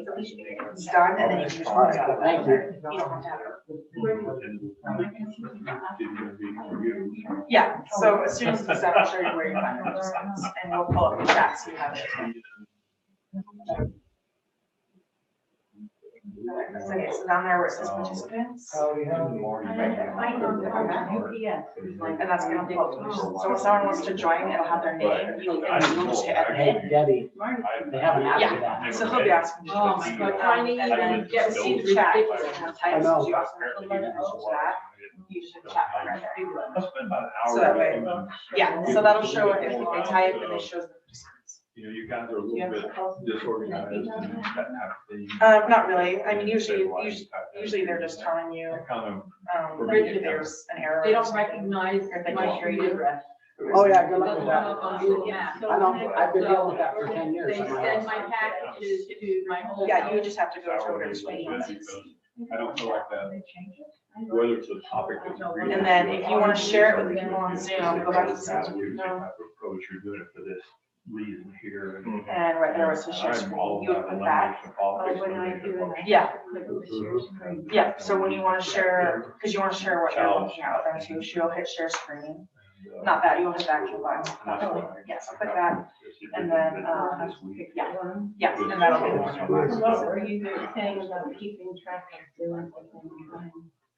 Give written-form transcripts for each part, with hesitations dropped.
It's done, and then you just want to have it. Thank you. You don't have to have it. Yeah, so as soon as it's done, I'll show you where you find the response, and we'll pull up the chat so you have it. Okay, so down there where it says participants. And that's gonna pull up. So when someone wants to join, it'll have their name, you'll just hit edit. Hey, Debbie, they haven't asked me Yeah, that. so he'll be asking. you. Oh my God, tiny, And then get see the chat, it has types, so you also have to look at chat, you just hit the chat button right there. So that way, yeah, so that'll show if they type and it shows the participants. You know, you guys are a little bit disorganized and that type of thing. Not really, I mean, usually they're just telling you, That kind of, if there's an error. They or don't something. recognize Or they my can't hear street you. address. Oh, yeah, good luck with that. Yeah. I know, I've been dealing with that for 10 years. They send my packages to my home. Yeah, you would just have to go to whatever screen. I don't feel like that, whether it's a topic that's. And then if you want to share it with the people on Zoom, go back to Zoom. Approach, you're doing it for this reason here. And right there was the share screen, you would put that. Yeah. Yeah, so when you want to share, because you want to share what you're looking at with them too, so you'll hit share screen. Not that, you'll hit that button. Yes, click that, and then, yeah, and that'll be the one. Are you saying about keeping track of doing?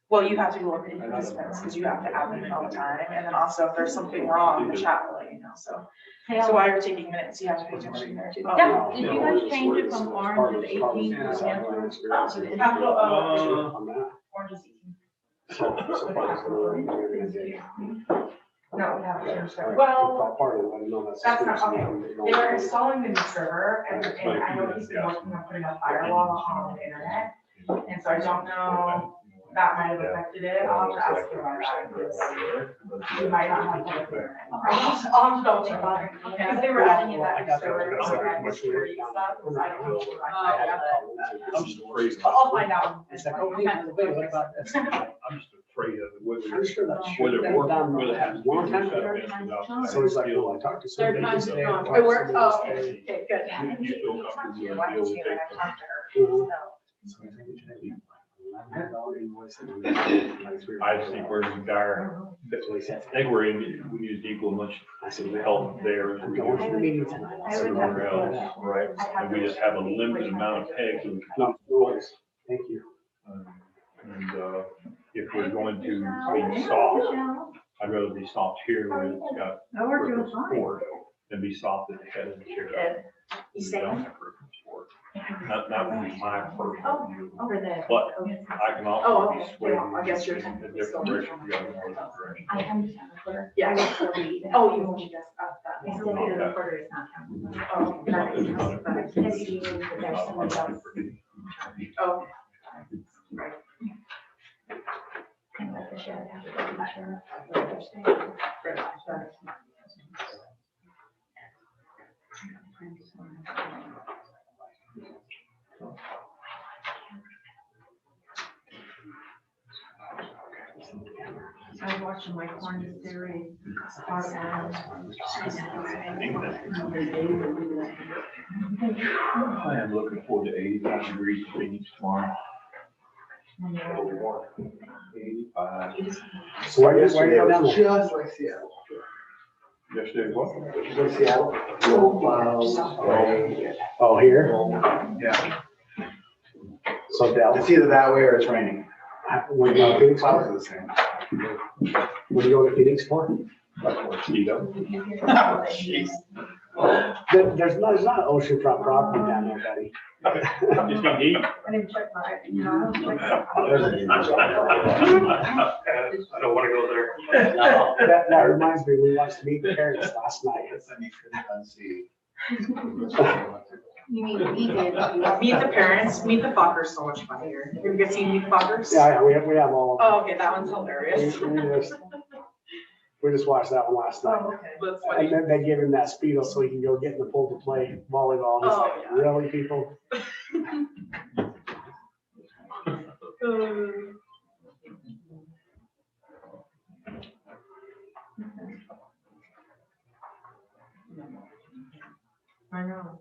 Well, you have to go look at the participants, because you have to add them in all the time, and then also if there's something wrong, the chat will let you know, so. So while you're taking minutes, you have to pay attention there too. Yeah, did you guys change it from orange to 18 to Denver? Orange is easy. No, we haven't changed it. Well, that's not, okay, they were installing the new server, and I know he's been working on putting a firewall on the internet, and so I don't know, that might have affected it, I'll have to ask you about that, because you might not have. I'll have to double check on it, because they were adding in that new server, so I had security stuff, so I don't know. I'm just afraid. I'll find out. It's like, oh, wait, what about this? I'm just afraid of whether. I'm sure that Whether it works, done whether it happens. long time ago. So he's like, well, I talked to somebody. Third time's today, the I charm. talked It to worked, somebody oh, today. okay, good. You feel comfortable. Why did you, and I talked to her, Mhm. so. I think we're in dire, I think we're in, we need to equal much help there. I'm going to the meeting tonight. Somewhere else, right? And we just have a limited amount of pegs. that we can No, worries. Thank you. And if we're going to be soft, I'd rather be soft here where it's got. No, we're doing fine. support than be soft at the head of the chair. You say? That would be my personal view. Over there. But I can also be swayed I guess you're. in a different direction, the other direction. I understand the quarter. Yeah. Oh, you want me to just ask that? It's still here, the quarter is not counting. Oh, that is, but it's maybe there's someone else. Oh. Right. And let the sheriff have to go to the sheriff. I was watching my corn series. I am looking forward to 85 degrees in Phoenix tomorrow. 85. So where you go down there? Just like Seattle. Yesterday, what? Just like Seattle. Low clouds, rain. Oh, here? Yeah, So Dell, it's either that way or it's raining. when you go to Phoenix, Clouds are the same. when you go to Phoenix for? Mosquito. Jeez. There's not oceanfront property down there, buddy. It's gonna heat. I didn't check my, I don't wanna go there. That reminds me, we watched Meet the Parents last night. You mean, we did. Meet the parents, Meet the Fockers, so much funnier. Have you guys seen Meet the Fockers? Yeah, we have all of them. Oh, okay, that one's hilarious. We just watched that one last night. Oh, okay, that's And funny. then they give him that Speedo so he can go get in the pool to play volleyball. He's Oh, like, yeah. really, people? I know.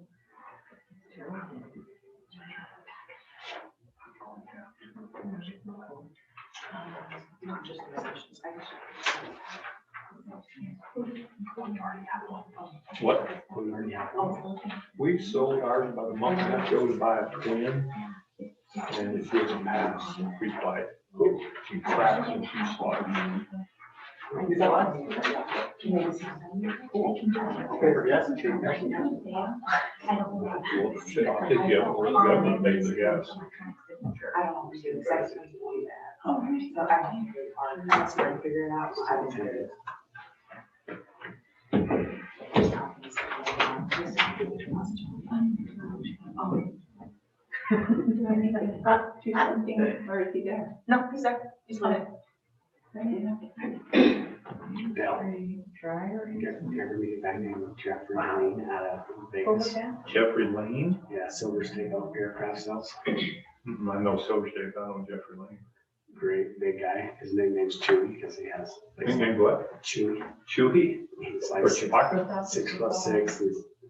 Not just musicians, I just. What? We sold ours about a month and a half ago to buy a twin. And it gives a pass, free flight. She tracks and she slots. Well, shit, I'll take you up where the government pays the gas. I don't do exactly do that. So I can that's where I figure it out. I will do it. Do anybody talk to something, or is he there? No, he's there. He's fine. Dell. Ever meet a guy named Jeffrey Lane out of Vegas? Jeffrey Lane? Yeah, Silver State aircraft sales. I know Silver State, I know Jeffrey Lane. Great big guy. His nickname's Chewy because he has Nickname what? Chewy. Chewy? He's Or like Chewbacca? 6'6".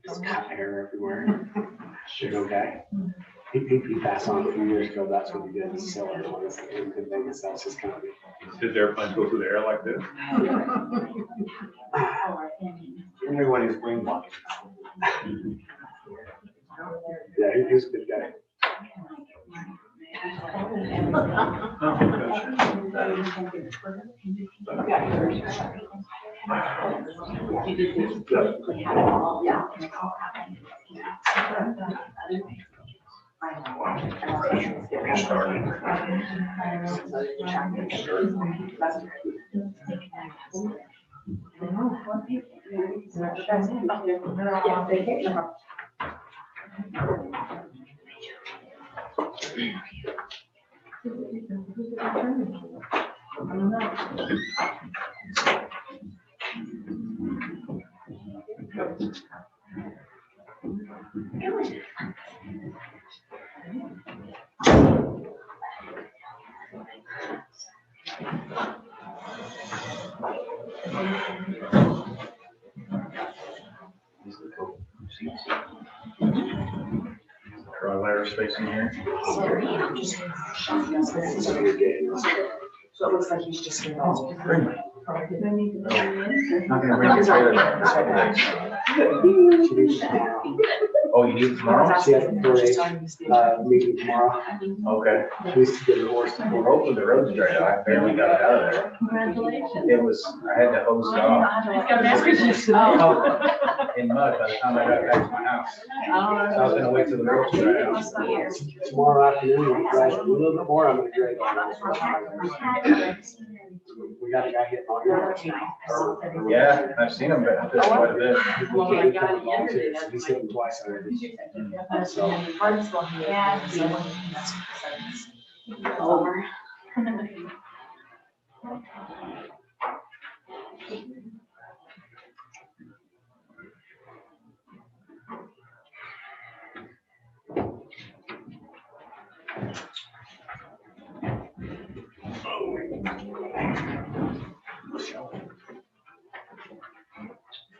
He's got hair everywhere. Big old guy. He passed on a few years ago. That's what he did. He sell airplanes in Vegas. That's his company. His airplane go through the air like this? Only when he's wing walking. Yeah, he's a good guy. Try aerospace in here. So it looks like he's just here. Not gonna bring your trailer back. Oh, you need it tomorrow? She has a parade, meeting tomorrow. Okay. She needs to get her horse. Well, hopefully the road's dried out. I barely got it out of there. Congratulations. It was, I had to hose it off in mud by the time I got back to my house. So I was gonna wait till the road was dried out. Tomorrow afternoon, we'll drive a little bit more. I'm gonna drag on. We got a guy hitting on here. Yeah, I've seen them, but there's quite a bit. He's hitting twice already. So, Over.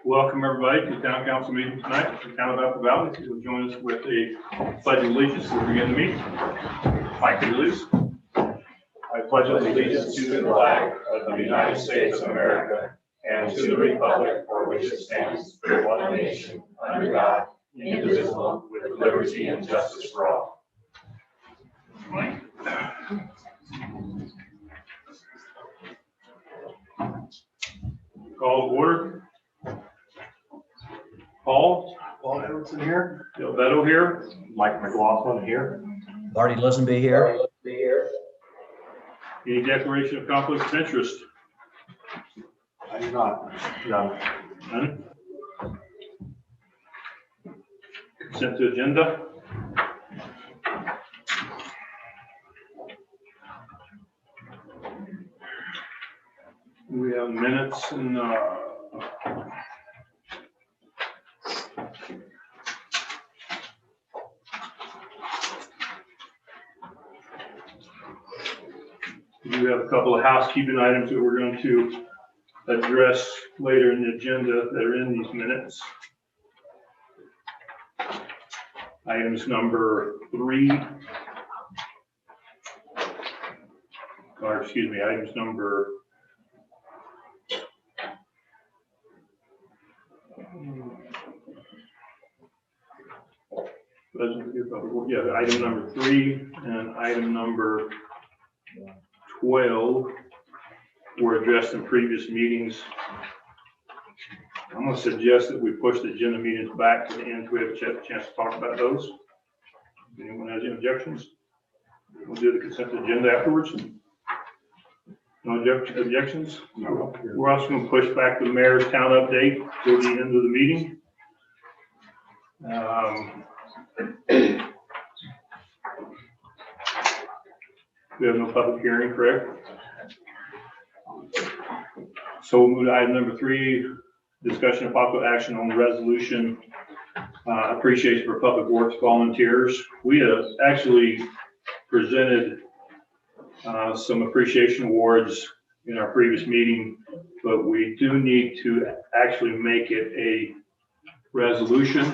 Welcome, everybody, to the town council meeting tonight. The town of Apple Valley will join us with a pledge of allegiance to begin the meeting. Mike, could you please? I pledge allegiance to the flag of the United States of America and to the republic for which it stands, one nation, under God, indivisible, with liberty and justice for all. Call to order. Paul Edwardson here. Bill Beto here. Mike McLaughlin here. Marty Lisenby here. Any declaration of conflict of interest? I do not. None? Consent to agenda? We have minutes and, we do have a couple of housekeeping items that we're going to address later in the agenda that are in these minutes. Items number 3. Our items number item number 3 and item number 12 were addressed in previous meetings. I'm going to suggest that we push the agenda meetings back to the end so we have a chance to talk about those. If anyone has any objections, we'll do the consent agenda afterwards. No objections? No. We're also going to push back the mayor's town update to the end of the meeting. We have no public hearing, correct? So we'll move to item number 3, discussion of possible action on the resolution, appreciation for public works volunteers. We have actually presented some appreciation awards in our previous meeting, but we do need to actually make it a resolution.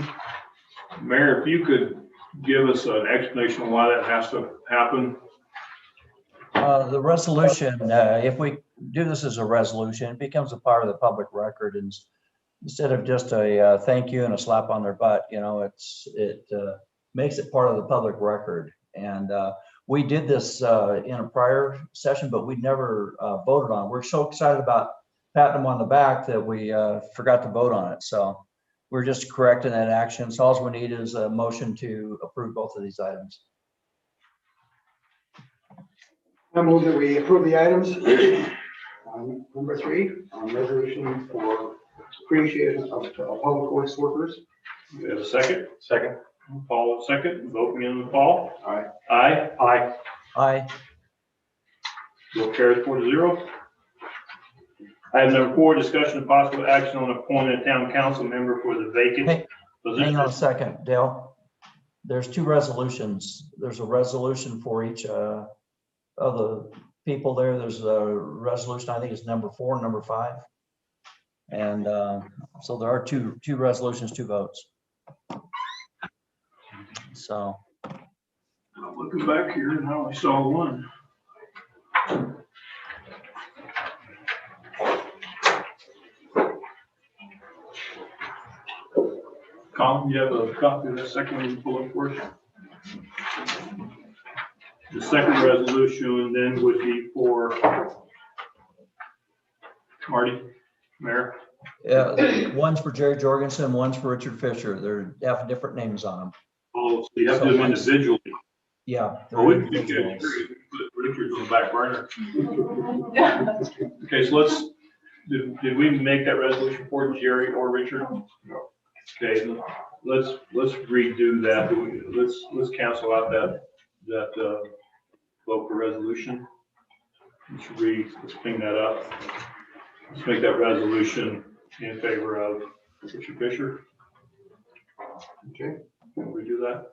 Mayor, if you could give us an explanation on why that has to happen. The resolution, if we do this as a resolution, it becomes a part of the public record, and instead of just a thank you and a slap on their butt, you know, it makes it part of the public record. And we did this in a prior session, but we never voted on it. We're so excited about patting them on the back that we forgot to vote on it. So we're just correcting that action. So all we need is a motion to approve both of these items. I move that we approve the items. Number 3, resolution for appreciation of public works workers. We have a second? Second. Paul, second. Vote in with Paul. Aye. Aye. Aye. Aye. Will carry 4-0. Item number 4, discussion of possible action on appointing a town council member for the vacant Hey, position. hang on a second, Dale. There's 2 resolutions. There's a resolution for each of the people there. There's a resolution, I think it's number 4 and number 5. And so there are two resolutions, 2 votes. So. I'm looking back here and I only saw one. Colin, you have a copy of that second one you pull up for us? The second resolution then would be for Marty, Mayor. Yeah, one's for Jerry Jorgensen, one's for Richard Fisher. They have different names on them. Oh, so you have to do them individually. Yeah. Oh, we can put Richard's on the back burner. Okay, so did we make that resolution for Jerry or Richard? No. Okay, let's redo that. Let's cancel out that vote for resolution. Let's clean that up. Let's make that resolution in favor of Richard Fisher. Okay. Can we do that?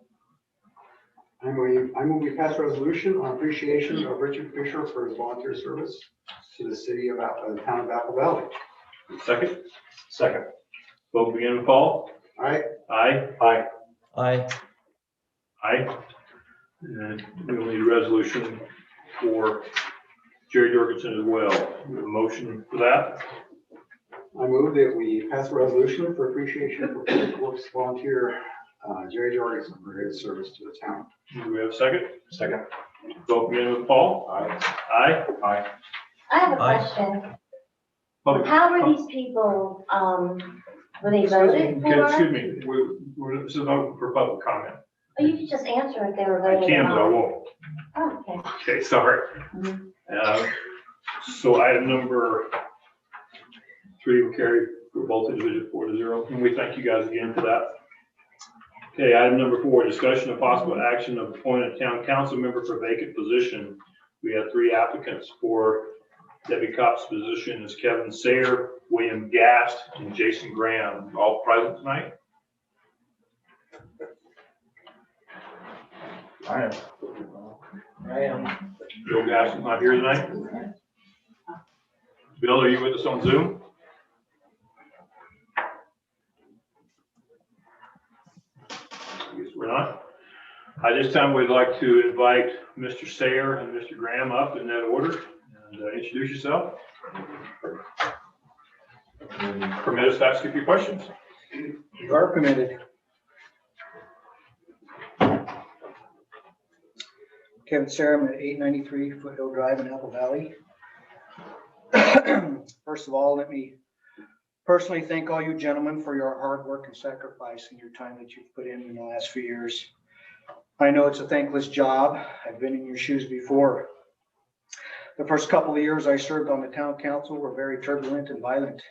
I move we pass resolution on appreciation of Richard Fisher for his volunteer service to the city of the town of Apple Valley. Second? Second. Vote begin with Paul. Aye. Aye. Aye. Aye. Aye. And we'll need a resolution for Jerry Jorgensen as well. We have a motion for that. I move that we pass a resolution for appreciation for public works volunteer Jerry Jorgensen for his service to the town. Do we have a second? Second. Vote begin with Paul. Aye. Aye. Aye. I have a Aye. question. Public- How were these people, were they voted for? Excuse me, this is a vote for public comment. Oh, you could just answer if they were I voted. can, or but I not. won't. Oh, okay. Okay, sorry. Mhm. So item number 3 will carry for both individuals 4-0. And we thank you guys again for that. Okay, item number 4, discussion of possible action of appointing a town council member for vacant position. We have 3 applicants for Debbie Kopp's position is Kevin Sayer, William Gast, and Jason Graham, all present tonight. I am. Bill Gast is not here tonight. Bill, are you with us on Zoom? I guess we're not. At this time, we'd like to invite Mr. Sayer and Mr. Graham up in that order. and introduce yourself. And permit us to ask you a few questions. You are permitted. Kevin Sarah, I'm at 893 Foothill Drive in Apple Valley. First of all, let me personally thank all you gentlemen for your hard work and sacrifice and your time that you've put in the last few years. I know it's a thankless job. I've been in your shoes before. The first couple of years I served on the town council were very turbulent and violent.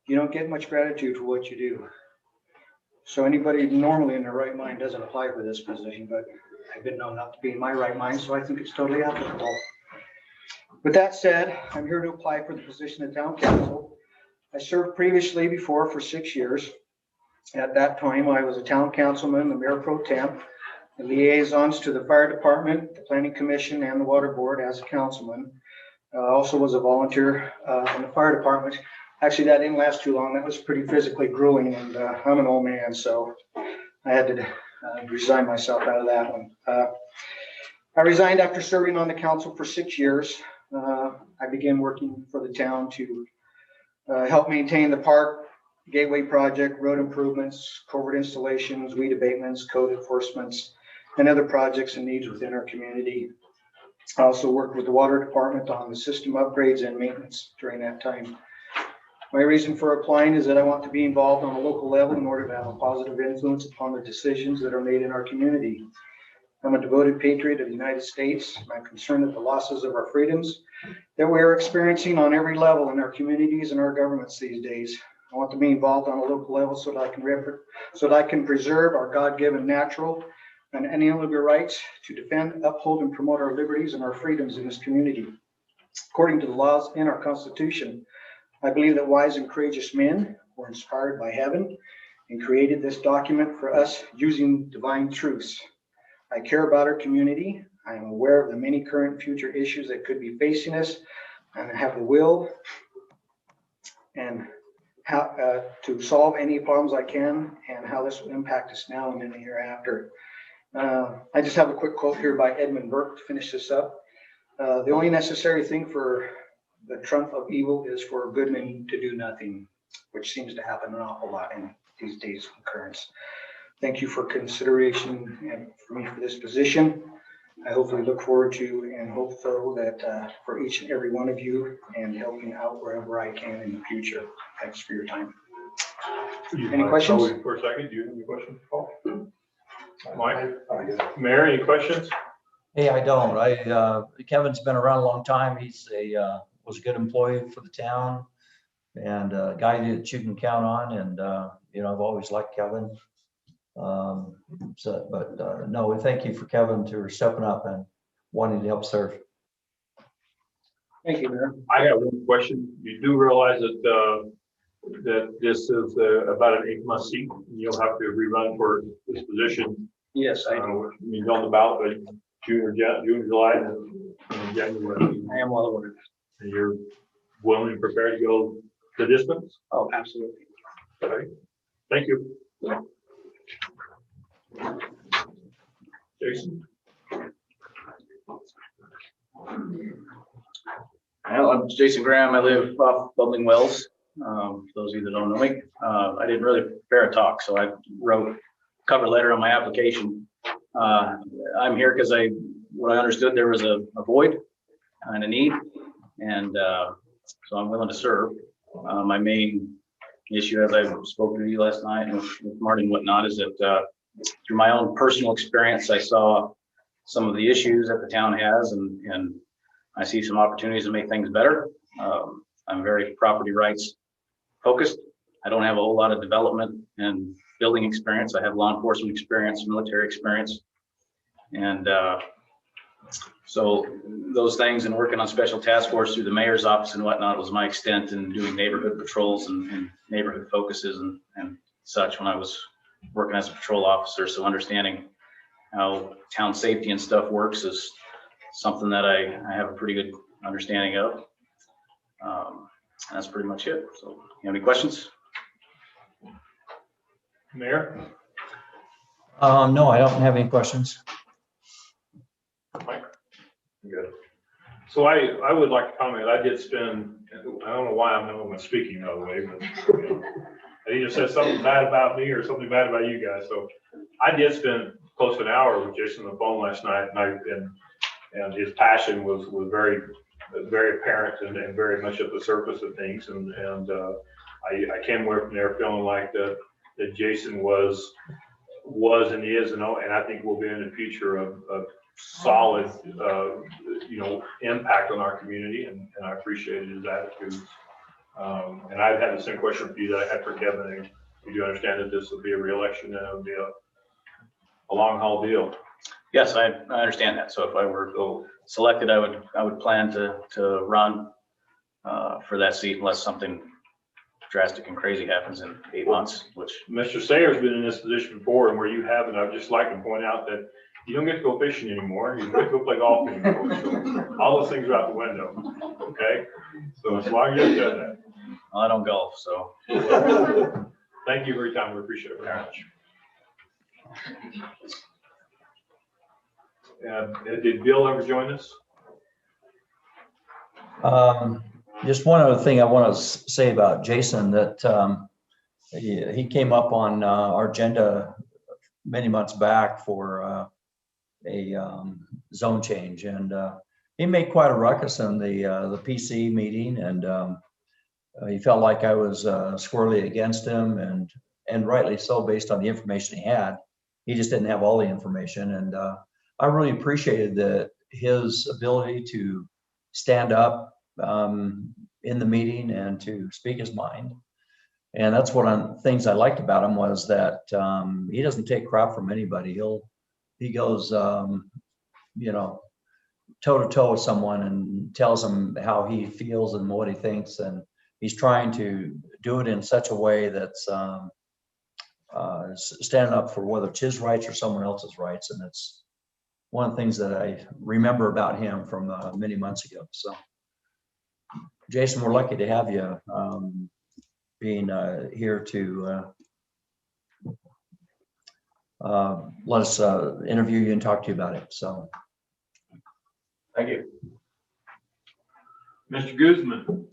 You don't get much gratitude for what you do. So anybody normally in their right mind doesn't apply for this position, but I've been known not to be in my right mind, so I think it's totally applicable. With that said, I'm here to apply for the position of town council. I served previously before for 6 years. At that time, I was a town councilman, the mayor pro tem, the liaisons to the fire department, the planning commission, and the water board as a councilman. Also was a volunteer in the fire department. Actually, that didn't last too long. That was pretty physically grueling, and I'm an old man, so I had to resign myself out of that one. I resigned after serving on the council for 6 years. I began working for the town to help maintain the park, gateway project, road improvements, culvert installations, weed abatements, code enforcements, and other projects and needs within our community. I also worked with the water department on the system upgrades and maintenance during that time. My reason for applying is that I want to be involved on a local level in order to have a positive influence upon the decisions that are made in our community. I'm a devoted patriot of the United States. I'm concerned at the losses of our freedoms that we are experiencing on every level in our communities and our governments these days. I want to be involved on a local level so that I can preserve our God-given natural and inalienable rights to defend, uphold, and promote our liberties and our freedoms in this community. According to the laws in our Constitution, I believe that wise and courageous men were inspired by heaven and created this document for us using divine truths. I care about our community. I am aware of the many current and future issues that could be facing us, and I have the will and how to solve any problems I can and how this will impact us now and in the hereafter. I just have a quick quote here by Edmund Burke to finish this up. The only necessary thing for the trump of evil is for good men to do nothing, which seems to happen an awful lot in these days of occurrence. Thank you for consideration and for me for this position. I hopefully look forward to and hope so that for each and every one of you and helping out wherever I can in the future. Thanks for your time. Any questions? For a second, do you have any questions, Paul? Mike? Mayor, any questions? Hey, I don't. Kevin's been around a long time. He's was a good employee for the town and a guy that you can count on. And, I've always liked Kevin. No, we thank you for Kevin for stepping up and wanting to help serve. Thank you, Mayor. I have one question. You do realize that that this is about an 8-month seat. You'll have to rerun for this position. Yes, I do. I mean, on the ballot, but June, July, and January. I am well aware. And you're willing and prepared to go the distance? Oh, absolutely. Okay. Thank you. Jason? I'm Jason Graham. I live off Bubbling Wells. For those of you that don't know me, I didn't really prepare a talk, so I wrote a cover letter on my application. I'm here because what I understood there was a void and a need, and so I'm willing to serve. My main issue, as I spoke to you last night and with Martin and whatnot, is that through my own personal experience, I saw some of the issues that the town has, and I see some opportunities to make things better. I'm very property rights focused. I don't have a whole lot of development and building experience. I have law enforcement experience, military experience. And so those things and working on special task force through the mayor's office and whatnot was my extent in doing neighborhood patrols and neighborhood focuses and such when I was working as a patrol officer. So understanding how town safety and stuff works is something that I have a pretty good understanding of. That's pretty much it. So you have any questions? Mayor? No, I don't have any questions. Mike? Good. So I would like to comment, I did spend, I don't know why I'm the one speaking by the way, but you know, he either said something bad about me or something bad about you guys, so I did spend close to an hour with Jason on the phone last night, and his passion was very, very apparent and very much at the surface of things, and I came away from there feeling like that Jason was and is, and I think will be in the future of solid, you know, impact on our community, and I appreciated his attitudes. And I've had the same question for you that I had for Kevin. And you do understand that this will be a reelection and it'll be a long haul deal. Yes, I understand that. So if I were selected, I would plan to run for that seat unless something drastic and crazy happens in 8 months, which Mr. Sayer's been in this position before, and where you haven't, I'd just like to point out that you don't get to go fishing anymore. You don't get to go play golf anymore. So all those things are out the window. Okay? So as long as you have that. I don't golf, so. Thank you for your time. We appreciate it very much. Did Bill ever join us? Just one other thing I want to say about Jason, that he came up on our agenda many months back for a zone change, and he made quite a ruckus in the PC meeting, and he felt like I was squarely against him, and rightly so based on the information he had. He just didn't have all the information, and I really appreciated his ability to stand up in the meeting and to speak his mind. And that's one of the things I liked about him, was that he doesn't take crap from anybody. He goes, you know, toe to toe with someone and tells them how he feels and what he thinks. And he's trying to do it in such a way that's standing up for whether it's his rights or someone else's rights. And it's one of the things that I remember about him from many months ago. So, Jason, we're lucky to have you being here to let us interview you and talk to you about it. So, Thank you. Mr. Guzman.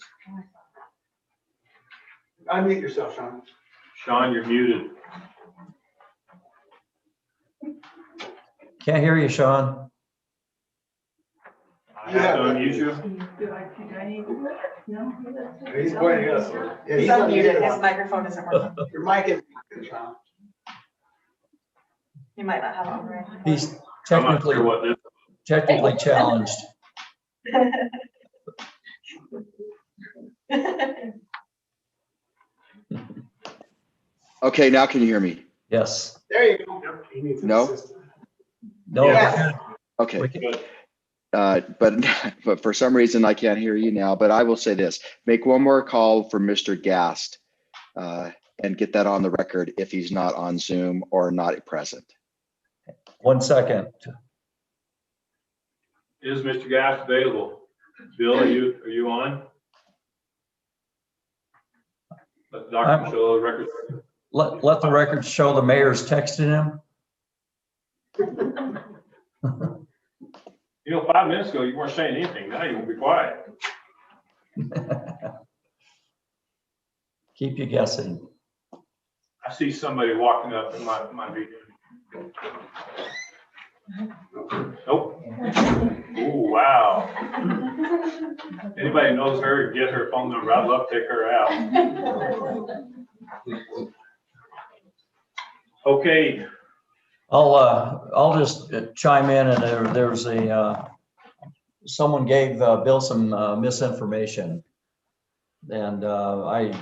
Unmute yourself, Sean. Sean, you're muted. can't hear you, Sean. I have to unmute you. He's pointing at us. Yeah, He's unmuted, his microphone isn't working. Your mic is muted, Sean. You might not have it on right. He's I'm not sure what this. technically challenged. Okay, now can you hear me? Yes. There you go. He needs an No? assistant. No. Yes. Okay, Good. but for some reason I can't hear you now, but I will say this, make one more call for Mr. Gast and get that on the record if he's not on Zoom or not present. 1 second. Is Mr. Gass available? Bill, are you on? Let Dr. Michelle record. Let the record show the mayor's texting him. You know, 5 minutes ago, you weren't saying anything. Now you're gonna be quiet. Keep you guessing. I see somebody walking up in my meeting. Nope. Oh, wow. Anybody knows her, get her phone number. I'd love to take her out. Okay. I'll just chime in, and there's someone gave Bill some misinformation, and I've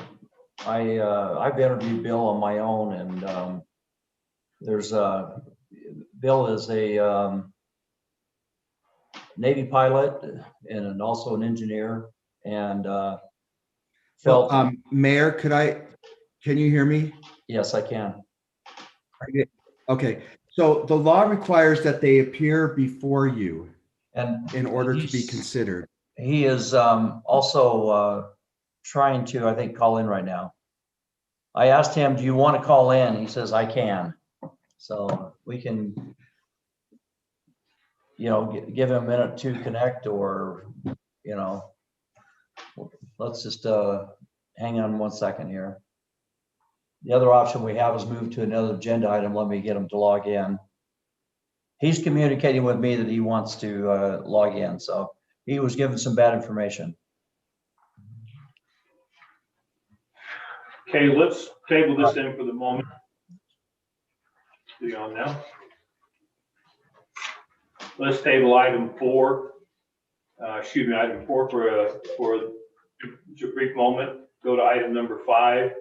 interviewed Bill on my own, and Bill is a Navy pilot and also an engineer, and felt. Mayor, can you hear me? Yes, I can. Okay, so the law requires that they appear before you And in order to be considered. he is also trying to, I think, call in right now. I asked him, do you want to call in? He says, I can. So we can. you know, give him a minute to connect, or, you know, let's just hang on 1 second here. The other option we have is move to another agenda item. Let me get him to log in. He's communicating with me that he wants to log in, so he was given some bad information. Okay, let's table this in for the moment. See on now. Let's table item 4. Item 4 for a brief moment. Go to item number 5.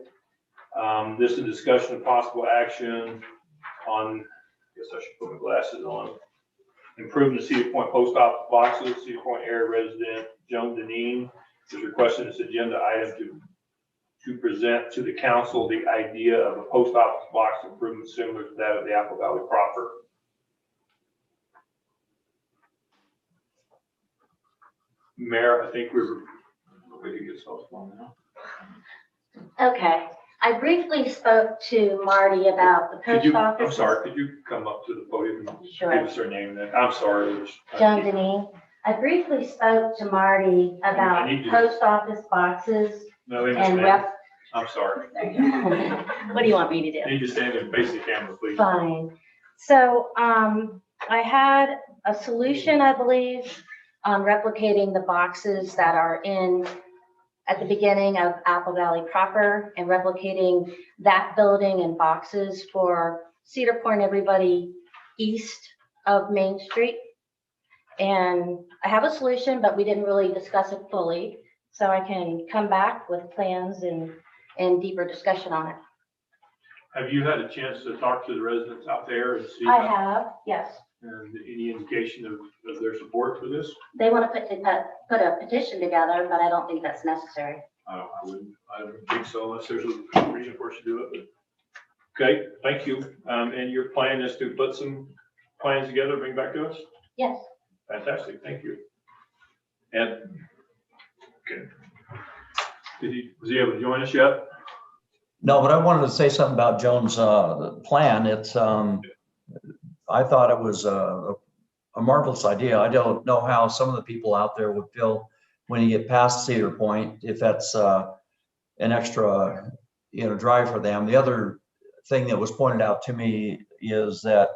This is a discussion of possible action on, I guess I should put my glasses on. Improving the Cedar Point post office boxes. Cedar Point area resident Joan Deneen is requesting this agenda item to present to the council the idea of a post office box improvement similar to that of the Apple Valley proper. Mayor, I think we're ready to get started now. Okay, I briefly spoke to Marty about the post office. I'm sorry, could you come up to the podium and Sure. give us her name then? I'm sorry. Joan Deneen. I briefly spoke to Marty about post office boxes No, and rep. I'm sorry. What do you want me to do? Can you just stand and face the camera, please? Fine. So I had a solution, I believe, on replicating the boxes that are in at the beginning of Apple Valley proper and replicating that building and boxes for Cedar Point, everybody east of Main Street. And I have a solution, but we didn't really discuss it fully. So I can come back with plans and deeper discussion on it. Have you had a chance to talk to the residents out there and see? I have, yes. And any indication of their support for this? They want to put a petition together, but I don't think that's necessary. I wouldn't think so unless there's a reason for us to do it. But okay, thank you. And your plan is to put some plans together, bring back to us? Yes. Fantastic, thank you. And okay, was he able to join us yet? No, but I wanted to say something about Joan's plan. It's I thought it was a marvelous idea. I don't know how some of the people out there would feel when you get past Cedar Point, if that's an extra, drive for them. The other thing that was pointed out to me is that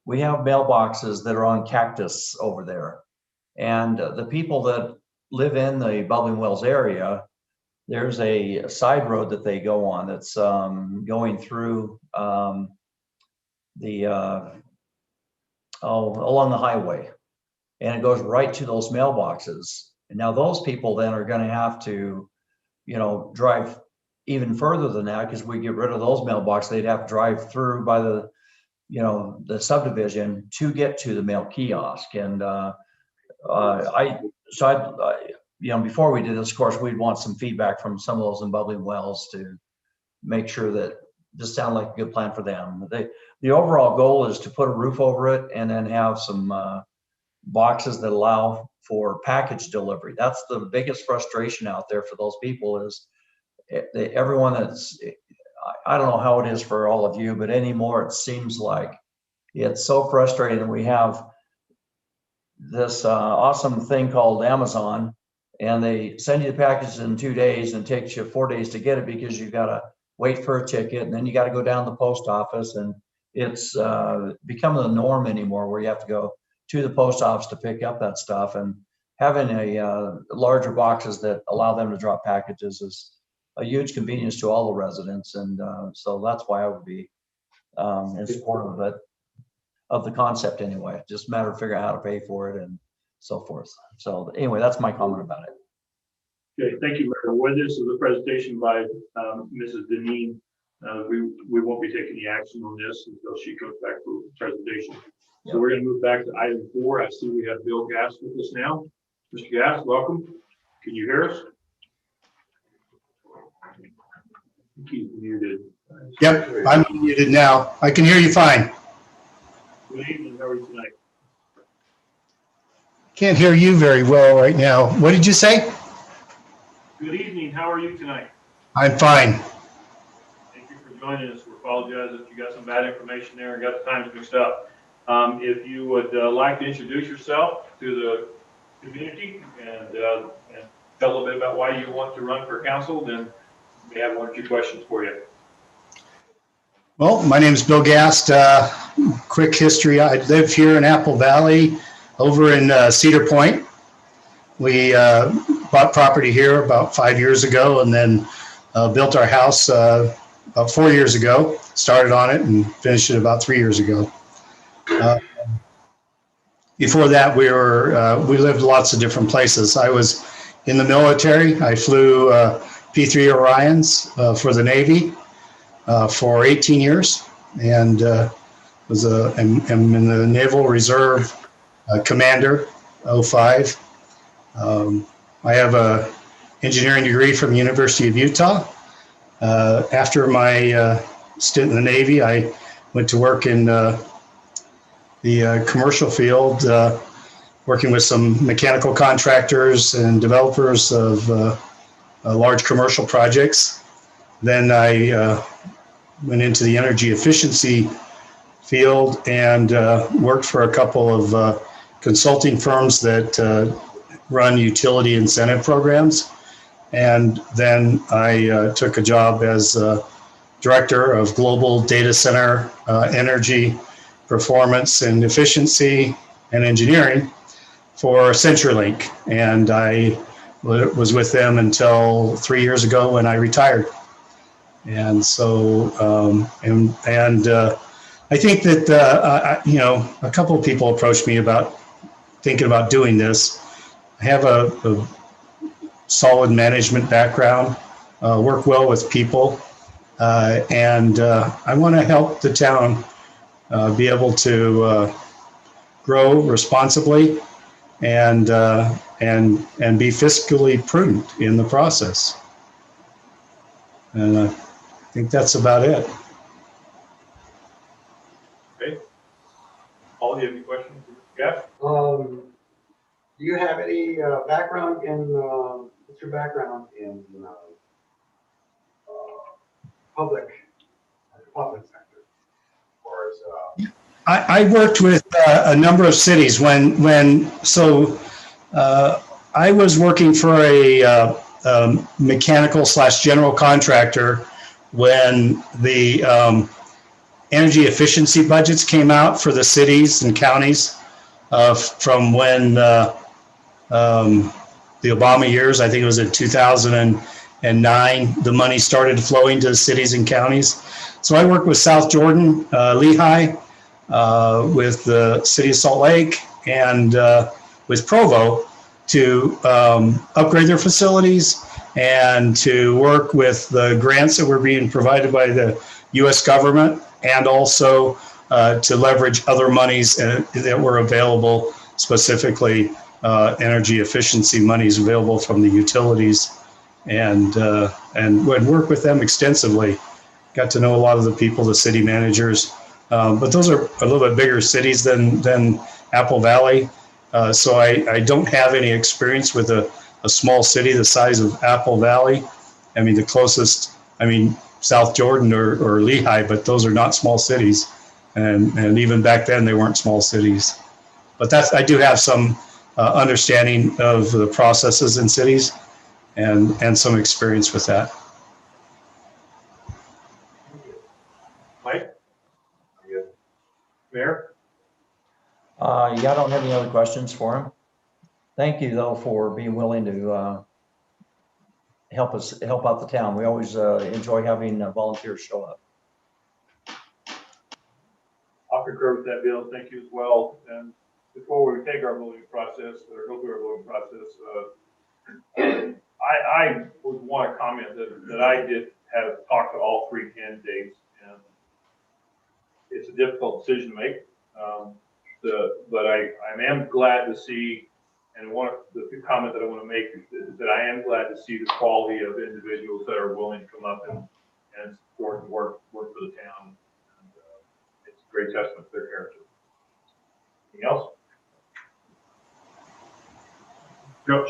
we have mailboxes that are on Cactus over there. And the people that live in the Bubbling Wells area, there's a side road that they go on that's going through along the highway, and it goes right to those mailboxes. And now those people then are going to have to, drive even further than that, because we get rid of those mailboxes. They'd have to drive through by the, the subdivision to get to the mail kiosk. And before we did this, of course, we'd want some feedback from some of those in Bubbling Wells to make sure that this sounded like a good plan for them. The overall goal is to put a roof over it and then have some boxes that allow for package delivery. That's the biggest frustration out there for those people is everyone that's, I don't know how it is for all of you, but anymore it seems like it's so frustrating that we have this awesome thing called Amazon, and they send you the package in 2 days and it takes you 4 days to get it because you got to wait for a ticket, and then you got to go down to the post office, and it's becoming the norm anymore where you have to go to the post office to pick up that stuff. And having a larger boxes that allow them to drop packages is a huge convenience to all the residents. And so that's why I would be in support of it, of the concept anyway. Just a matter of figuring out how to pay for it and so forth. So anyway, that's my comment about it. Okay, thank you, Mayor. Well, this is a presentation by Mrs. Deneen. We won't be taking any action on this until she comes back for the presentation. So we're going to move back to item 4. I see we have Bill Gass with us now. Mr. Gass, welcome. Can you hear us? He's muted. Yep, I'm muted now. I can hear you fine. Good evening. How are you tonight? Can't hear you very well right now. What did you say? Good evening. How are you tonight? I'm fine. Thank you for joining us. We apologize if you got some bad information there and got the times mixed up. If you would like to introduce yourself to the community and tell a little bit about why you want to run for council, then we have one or two questions for you. Well, my name is Bill Gast. Quick history. I live here in Apple Valley over in Cedar Point. We bought property here about 5 years ago and then built our house about 4 years ago. Started on it and finished it about 3 years ago. Before that, we lived lots of different places. I was in the military. I flew P-3 Orions for the Navy for 18 years, and am in the Naval Reserve Commander, 05. I have a engineering degree from the University of Utah. After my stint in the Navy, I went to work in the commercial field, working with some mechanical contractors and developers of large commercial projects. Then I went into the energy efficiency field and worked for a couple of consulting firms that run utility incentive programs. And then I took a job as director of global data center energy performance and efficiency and engineering for CenturyLink. And I was with them until 3 years ago when I retired. And so, I think that, a couple of people approached me about thinking about doing this. I have a solid management background, work well with people, and I want to help the town be able to grow responsibly and be fiscally prudent in the process. And I think that's about it. Okay. Paul, do you have any questions? Yeah. Do you have any background in, what's your background in public sector? Or as I worked with a number of cities so I was working for a mechanical / general contractor when the energy efficiency budgets came out for the cities and counties from when the Obama years. I think it was in 2009, the money started flowing to the cities and counties. So I worked with South Jordan, Lehigh, with the city of Salt Lake, and with Provo to upgrade their facilities and to work with the grants that were being provided by the U.S. government, and also to leverage other monies that were available, specifically energy efficiency monies available from the utilities, and would work with them extensively. Got to know a lot of the people, the city managers, but those are a little bit bigger cities than Apple Valley. So I don't have any experience with a small city the size of Apple Valley. I mean, the closest, South Jordan or Lehigh, but those are not small cities. And even back then, they weren't small cities. But I do have some understanding of the processes in cities and some experience with that. Mike? Mayor? I don't have any other questions for him. Thank you, though, for being willing to help out the town. We always enjoy having volunteers show up. I'll concur with that, Bill. Thank you as well. And before we take our voting process, or go through our voting process, I would want to comment that I did have talked to all three candidates, and it's a difficult decision to make. But I am glad to see, and the comment that I want to make is that I am glad to see the quality of individuals that are willing to come up and support and work for the town. And, it's a great testament to their character. Anything else?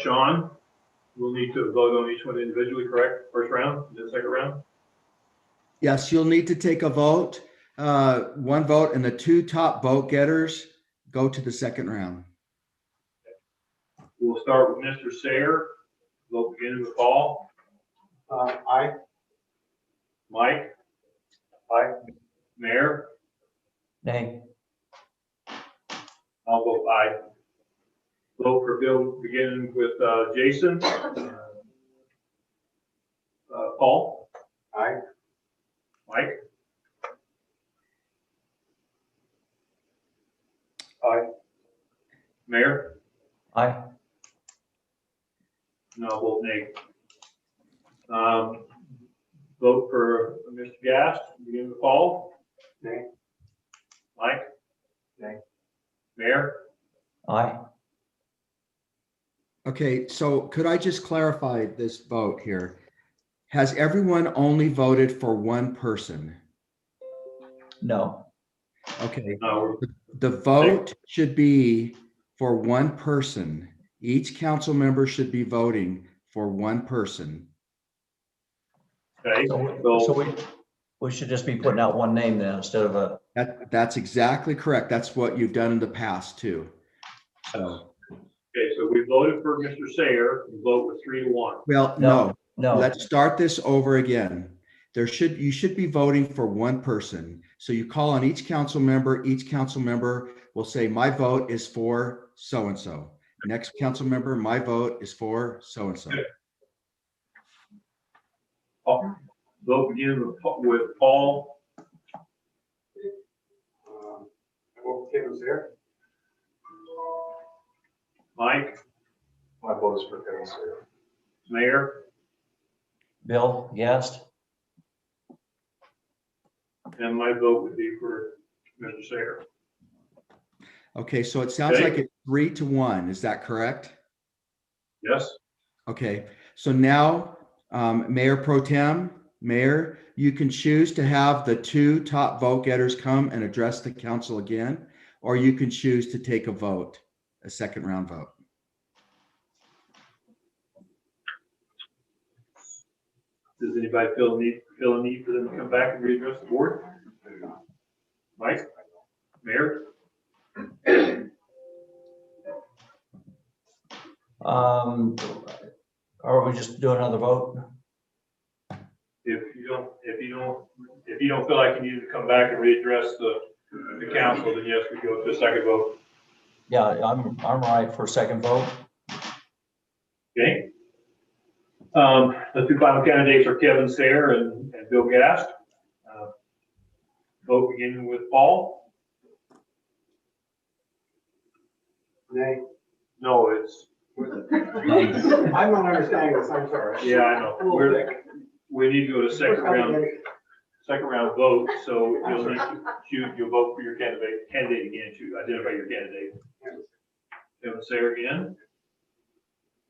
Sean, we'll need to vote on each one individually, correct? First round, then second round? Yes, you'll need to take a vote. one vote, and the two top vote getters go to the second round. We'll start with Mr. Sayer. Vote beginning with Paul. Aye. Mike? Aye. Mayor? Nay. I'll vote aye. Vote for Bill beginning with Jason. Paul? Aye. Mike? Aye. Mayor? Aye. And I'll vote nay. Vote for Mr. Gast, beginning with Paul. Nay. Mike? Nay. Mayor? Aye. Okay, so could I just clarify this vote here? Has everyone only voted for one person? No. Okay, No. the vote should be for one person. Each council member should be voting for one person. Okay, So so we should just be putting out one name then instead of a, That's exactly correct. That's what you've done in the past too. So, okay, so we voted for Mr. Sayer, we vote with 3-1. well, No. no, no. let's start this over again. You should be voting for one person. So you call on each council member will say, my vote is for so-and-so. Next council member, my vote is for so-and-so. Vote beginning with Paul. Kevin Sayer. Mike? My vote is for Kevin Sayer. Mayor? Bill Gast. And my vote would be for Mr. Sayer. Okay, so it sounds Okay. like it's 3-1. Is that correct? Yes? Okay, so now, Mayor Pro Tem, Mayor, you can choose to have the two top vote getters come and address the council again, or you can choose to take a vote, a second round vote. Does anybody feel a need for them to come back and readdress the board? Mike? Mayor? Or we just do another vote? If you don't feel like you need to come back and readdress the council, then yes, we go to a second vote. Yeah, I'm right for a second vote. Okay. The two final candidates are Kevin Sayer and Bill Gast. Vote beginning with Paul. Nay. No, it's, I'm not understanding this, I'm sorry. yeah, I know. We need to go to second round vote, so you'll need to choose, you'll vote for your candidate again, to identify your candidate. Kevin Sayer again.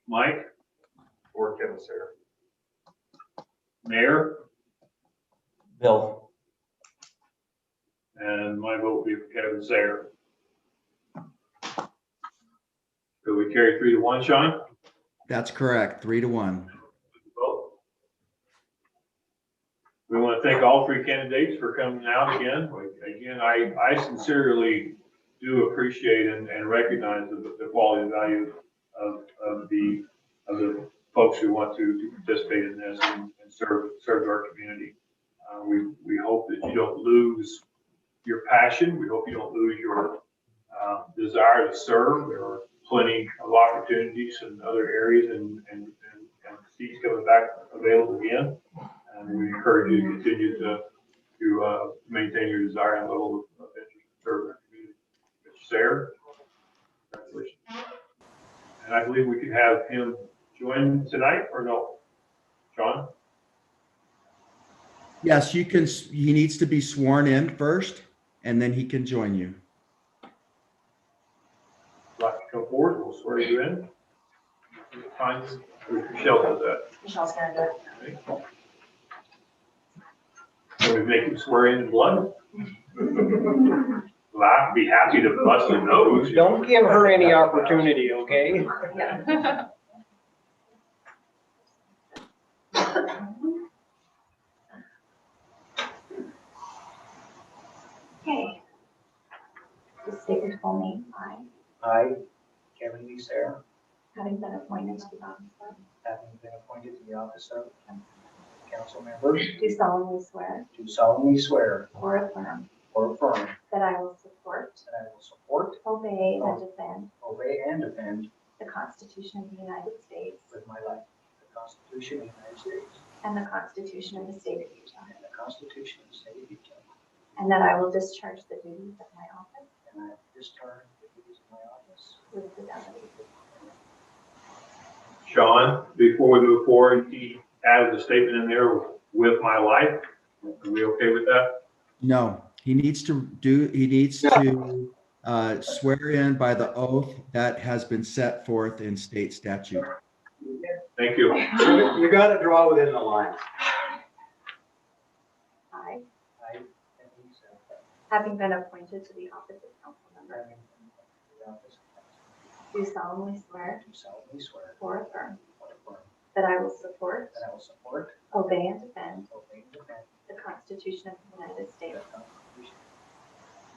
Mike? Or Kevin Sayer. Mayor? Bill. And my vote will be for Kevin Sayer. So we carry 3-1, Sean? That's correct, 3-1. We want to thank all three candidates for coming out again. Again, I sincerely do appreciate and recognize the quality and value of the folks who want to participate in this and serve our community. We hope that you don't lose your passion. We hope you don't lose your desire to serve. There are plenty of opportunities in other areas and seats coming back available again. And we encourage you to continue to maintain your desire and level of interest in serving our community. Mr. Sayer, congratulations. And I believe we can have him join tonight, or no? John? Yes, you can, he needs to be sworn in first, and then he can join you. Like to come forward, we'll swear you in. Michelle does that. Michelle's gonna do it. Okay. So we make him swear in blood? Well, I'd be happy to bust a nose. Don't give her any opportunity, okay? Yeah. Just state your full name. I, Kevin Lee Sayre, Having been appointed to the office of having been appointed to the office of council member, do solemnly swear do solemnly swear or affirm or affirm that I will support, that I will support, obey, and defend obey, and defend the Constitution of the United States with my life the Constitution of the United States and the Constitution of the State of Utah, and the Constitution of the State of Utah, and that I will discharge the duties of my office and I discharge the duties of my office with fidelity. Sean, before we move forward, he added a statement in there with my life. Are we okay with that? No, he needs to swear in by the oath that has been set forth in state statute. Thank you. You gotta draw within the lines. I, I, Kevin Lee Sayre, having been appointed to the office of council member, having been appointed to the office of council do solemnly swear member, do solemnly swear or affirm or affirm that I will support, that I will support, obey, and defend obey, and defend the Constitution of the United States the Constitution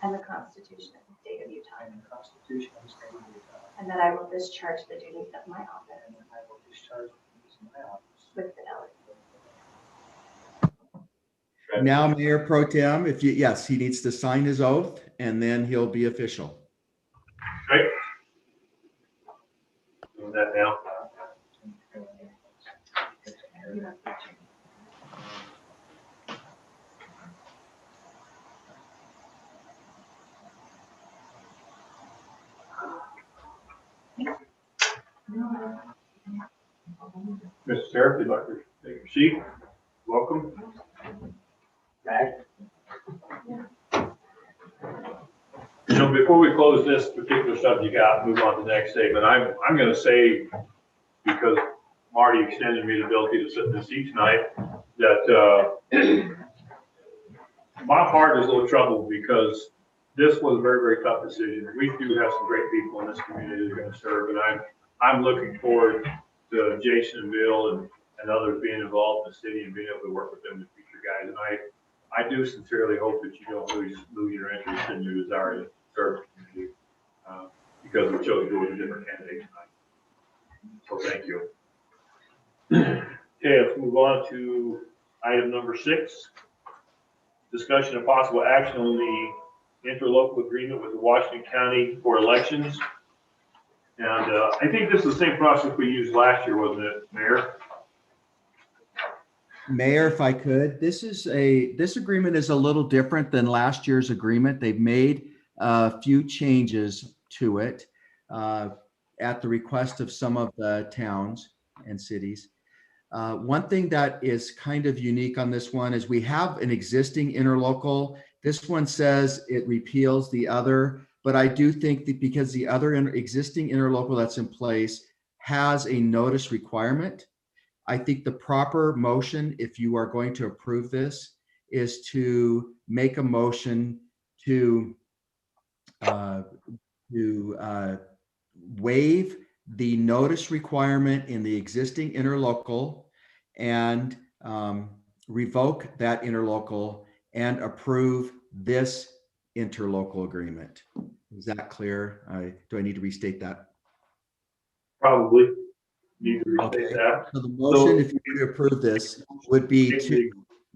and the Constitution of the State of Utah, and the Constitution of the State of Utah, and that I will discharge the duties of my office and that I will discharge the duties of my office with fidelity. Now, Mayor Pro Tem, yes, he needs to sign his oath and then he'll be official. Right? Doing that now. Mr. Sarah, if you'd like to take your seat, welcome. You know, before we close this particular subject out, and move on to the next statement, I'm gonna say, because Marty extended me the ability to sit in the seat tonight, that, my heart is a little troubled because this was a very, very tough decision. We do have some great people in this community that are gonna serve, and I'm looking forward to Jason and Bill and others being involved in the city and being able to work with them in the future, guys. And I do sincerely hope that you don't lose your interest and your desire to serve the community, because we chose to go with a different candidate tonight. So thank you. Okay, let's move on to item number 6. Discussion of possible action on the interlocal agreement with Washington County for elections. And I think this is the same process we used last year, wasn't it, Mayor? Mayor, if I could, this agreement is a little different than last year's agreement. They've made a few changes to it at the request of some of the towns and cities. One thing that is kind of unique on this one is we have an existing interlocal. This one says it repeals the other, but I do think that because the other existing interlocal that's in place has a notice requirement, I think the proper motion, if you are going to approve this, is to make a motion to waive the notice requirement in the existing interlocal and revoke that interlocal and approve this interlocal agreement. Is that clear? Do I need to restate that? Probably need to restate Okay. that. So the motion, if you were to approve this, would be to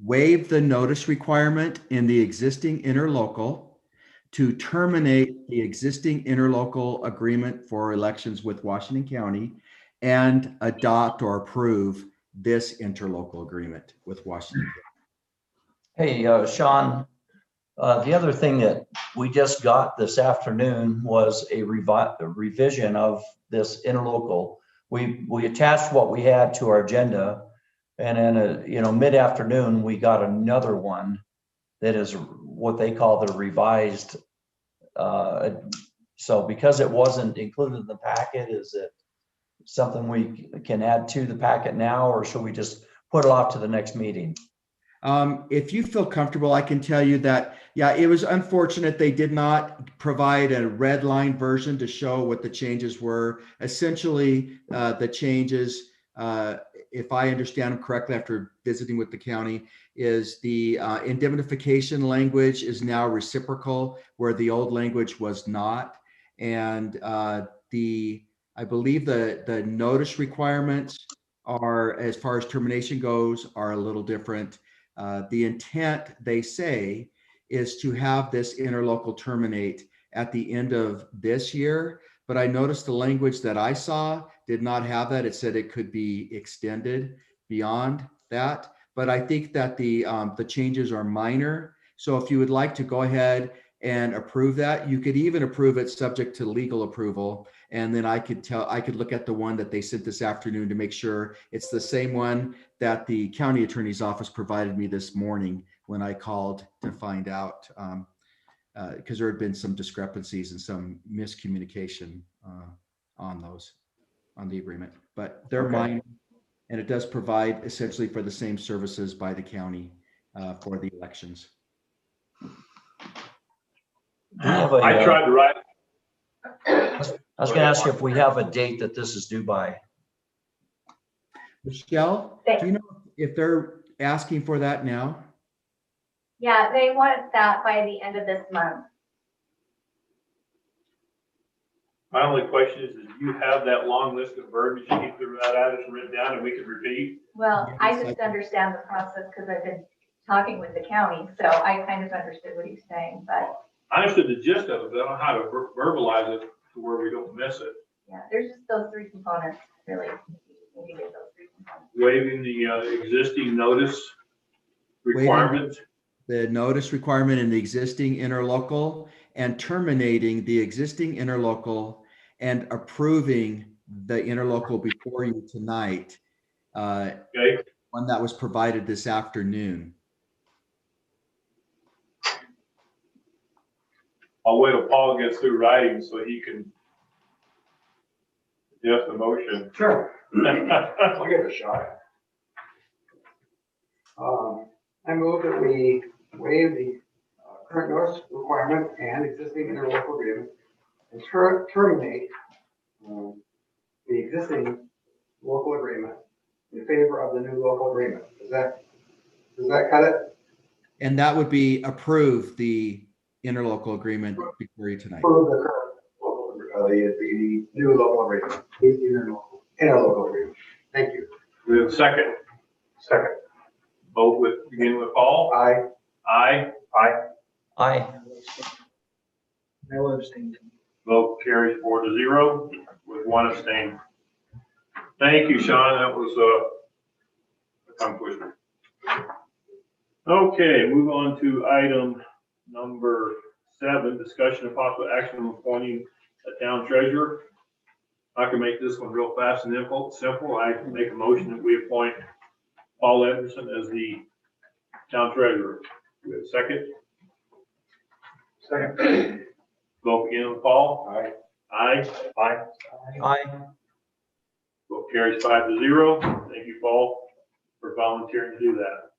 waive the notice requirement in the existing interlocal, to terminate the existing interlocal agreement for elections with Washington County, and adopt or approve this interlocal agreement with Washington County. Hey, Sean, the other thing that we just got this afternoon was a revision of this interlocal. We attached what we had to our agenda, and then, mid-afternoon, we got another one that is what they call the revised. So because it wasn't included in the packet, is it something we can add to the packet now, or should we just put it off to the next meeting? If you feel comfortable, I can tell you that, yeah, it was unfortunate they did not provide a red line version to show what the changes were. Essentially, the changes if I understand them correctly after visiting with the county, is the indemnification language is now reciprocal where the old language was not. And I believe the notice requirements are, as far as termination goes, are a little different. The intent, they say, is to have this interlocal terminate at the end of this year. But I noticed the language that I saw did not have that. It said it could be extended beyond that. But I think that the changes are minor. So if you would like to go ahead and approve that, you could even approve it subject to legal approval. And then I could look at the one that they sent this afternoon to make sure it's the same one that the county attorney's office provided me this morning when I called to find out, because there had been some discrepancies and some miscommunication on the agreement, but they're minor, and it does provide essentially for the same services by the county for the elections. I tried to write. I was going to ask you if we have a date that this is due by. Michelle, do you know if they're asking for that now? Yeah, they want that by the end of this month. My only question is do you have that long list of verbiage you need to write out and written down and we could repeat? Well, I just understand the process because I've been talking with the county, so I kind of understood what he's saying, but. I understood the gist of it, but I don't know how to verbalize it to where we don't miss it. Yeah, there's just those three components, really. You need to get those three components. Waiving the existing notice requirement. The notice requirement in the existing interlocal and terminating the existing interlocal and approving the interlocal before you tonight. Okay. One that was provided this afternoon. I'll wait till Paul gets through writing so he can suggest the motion. Sure. I'll give it a shot. I move that we waive the current notice requirement and existing interlocal agreement and terminate the existing local agreement in favor of the new local agreement. Does that cut it? And that would be approve the interlocal agreement before you tonight. Approve the current local, the new local agreement, the interlocal agreement. Thank you. We have a second. Second. Vote with, beginning with Paul. Aye. Aye. Aye. Aye. I will abstain. Vote carries 4-0 with 1 abstain. Thank you, Sean. That was a tongue twister. Okay, move on to item number 7, discussion of possible action on appointing a town treasurer. I can make this one real fast and simple. I can make a motion that we appoint Paul Anderson as the town treasurer. Do we have a second? Second. Vote again with Paul. Aye. Aye. Aye. Aye. Vote carries 5-0. Thank you, Paul, for volunteering to do that.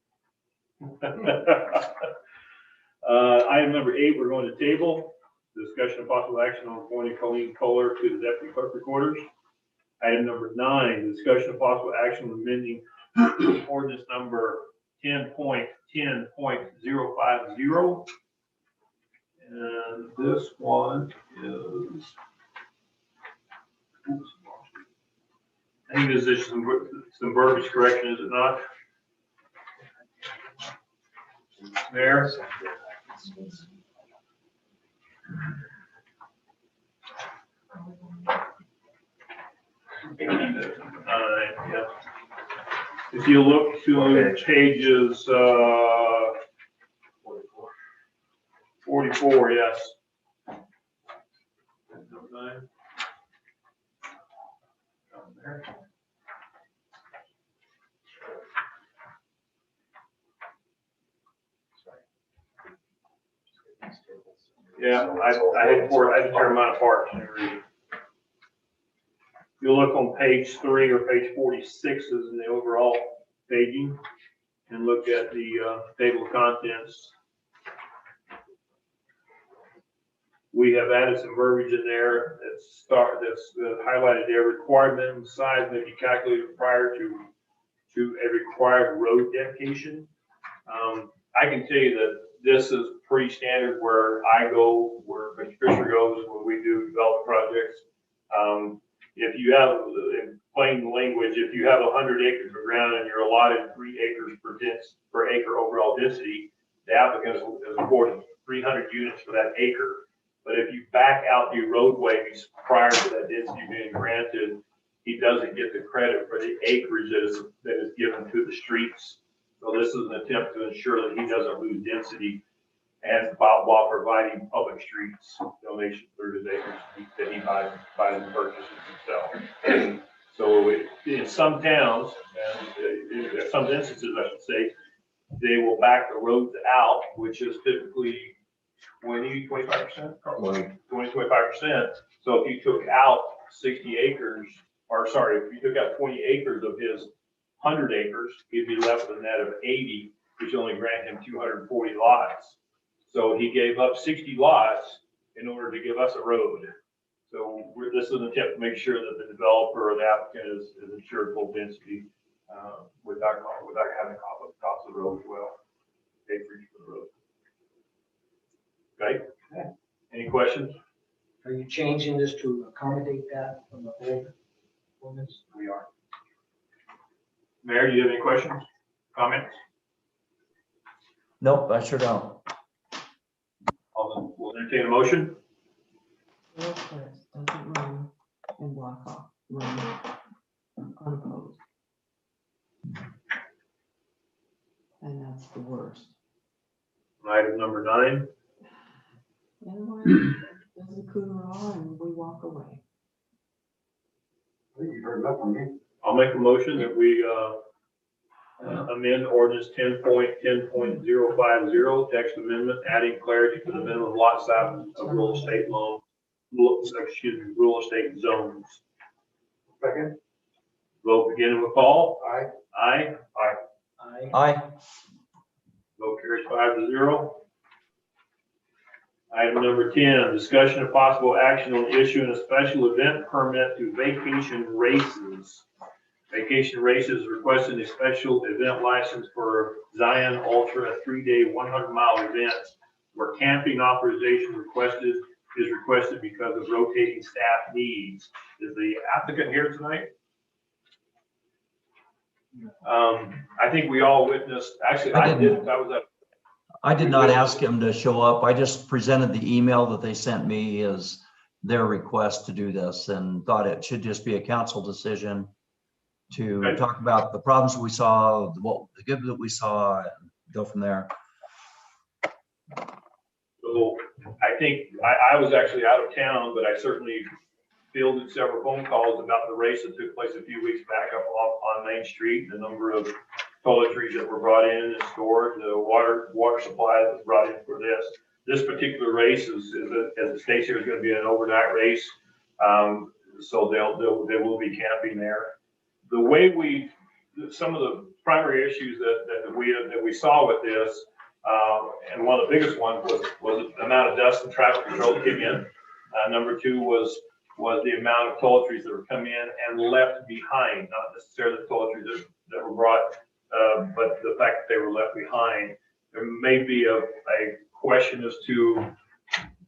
Item number 8, we're going to table. Discussion of possible action on appointing Colleen Kohler to the deputy clerk recorders. Item number 9, discussion of possible action on amending ordinance number 10.10.050. And this one is, I think this is some verbiage correction, is it not? There. Yeah. If you look to pages 44, yes. Yeah, I had to tear mine apart and read it. If you look on page 3 or page 46 is in the overall paging and look at the table of contents. We have added some verbiage in there that's highlighted there. Required minimum size may be calculated prior to to a required road dedication. I can tell you that this is pretty standard where I go, where Mr. Fisher goes, when we do development projects. If you have, in plain language, if you have 100 acres of ground and you're allotted 3 acres per acre overall density, the applicant is afforded 300 units for that acre. But if you back out the roadways prior to that density being granted, he doesn't get the credit for the acreage that is given to the streets. So this is an attempt to ensure that he doesn't lose density and while providing public streets donations through his acres that he buys and purchases himself. So in some towns, and in some instances, I should say, they will back the roads out, which is typically 25%? 25%. So if you took out 60 acres, or sorry, if you took out 20 acres of his 100 acres, he'd be left with a net of 80, which only grant him 240 lots. So he gave up 60 lots in order to give us a road. So this is an attempt to make sure that the developer or the applicant is ensured full density without having cost of the road as well. Acreage for the road. Okay. Any questions? Are you changing this to accommodate that from the old ordinance? We are. Mayor, do you have any questions, comments? Nope, I sure don't. We'll entertain a motion. Northwest doesn't run and block off, run unopposed. And that's the worst. Item number 9. Anyway, does the coup and we walk away. I think you heard enough from me. I'll make a motion that we amend ordinance 10.10.050, text amendment, adding clarity to the minimum lot size of real estate real estate zones. Second. Vote beginning with Paul. Aye. Aye. Aye. Vote carries 5-0. Item number 10, discussion of possible action on issuing a special event permit to Vacation Races. Vacation Races requesting a special event license for Zion Ultra, a 3-day 100-mile event where camping authorization is requested because of rotating staff needs. Is the applicant here tonight? I think we all witnessed, actually, I did not ask him to show up. I just presented the email that they sent me as their request to do this and thought it should just be a council decision to talk about the problems we saw, the good that we saw, and go from there. So I think I was actually out of town, but I certainly fielded several phone calls about the race that took place a few weeks back up on Main Street, the number of toiletries that were brought in and stored, the water supply that was brought in for this. This particular race as it states here, is going to be an overnight race. So they will be camping there. The way some of the primary issues that we saw with this, and one of the biggest ones was the amount of dust and traffic control that came in. Number 2 was the amount of toiletries that were coming in and left behind, not necessarily the toiletries that were brought, but the fact that they were left behind. There may be a question as to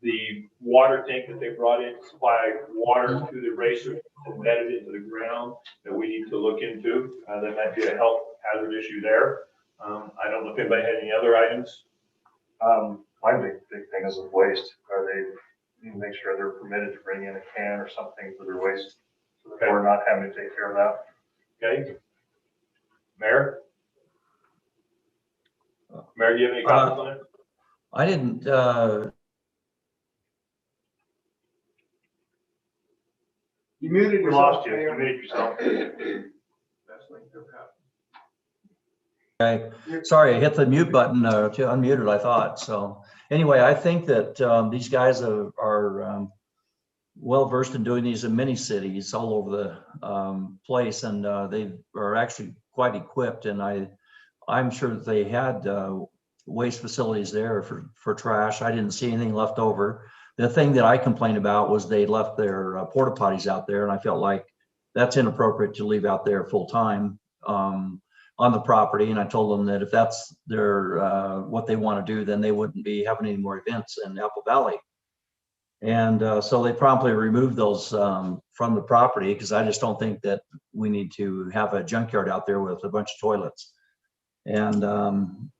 the water tank that they brought in to supply water to the racer embedded into the ground that we need to look into. There might be a health hazard issue there. I don't know if anybody had any other items. My big thing is with waste. Are they, you make sure they're permitted to bring in a can or something for their waste, so that we're not having to take care of that. Okay. Mayor? Mayor, do you have any comments on it? I didn't, You muted We yourself. lost you. Mayor. You muted yourself. sorry, I hit the mute button to unmute it, I thought. So anyway, I think that these guys are well versed in doing these in many cities all over the place, and they are actually quite equipped. And I'm sure that they had waste facilities there for trash. I didn't see anything left over. The thing that I complained about was they left their porta potties out there, and I felt like that's inappropriate to leave out there full time. on the property. And I told them that if that's their, what they want to do, then they wouldn't be having any more events in Apple Valley. And so they promptly removed those from the property, because I just don't think that we need to have a junkyard out there with a bunch of toilets. And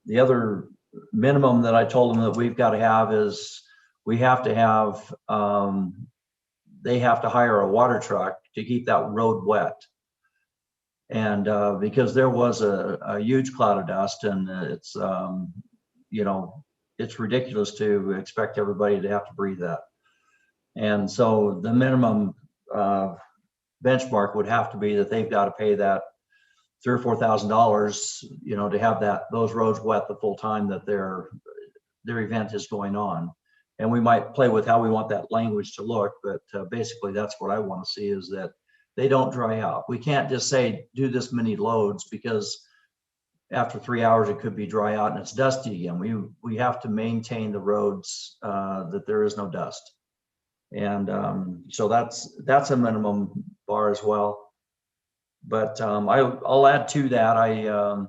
the other minimum that I told them that we've got to have is we have to have, they have to hire a water truck to keep that road wet. And because there was a huge cloud of dust, and it's, you know, it's ridiculous to expect everybody to have to breathe that. And so the minimum benchmark would have to be that they've got to pay that $3,000 or $4,000, you know, to have those roads wet the full time that their event is going on. And we might play with how we want that language to look, but basically that's what I want to see, is that they don't dry out. We can't just say do this many loads, because after 3 hours it could be dry out and it's dusty again. We have to maintain the roads that there is no dust. And so that's a minimum bar as well. But I'll add to that. I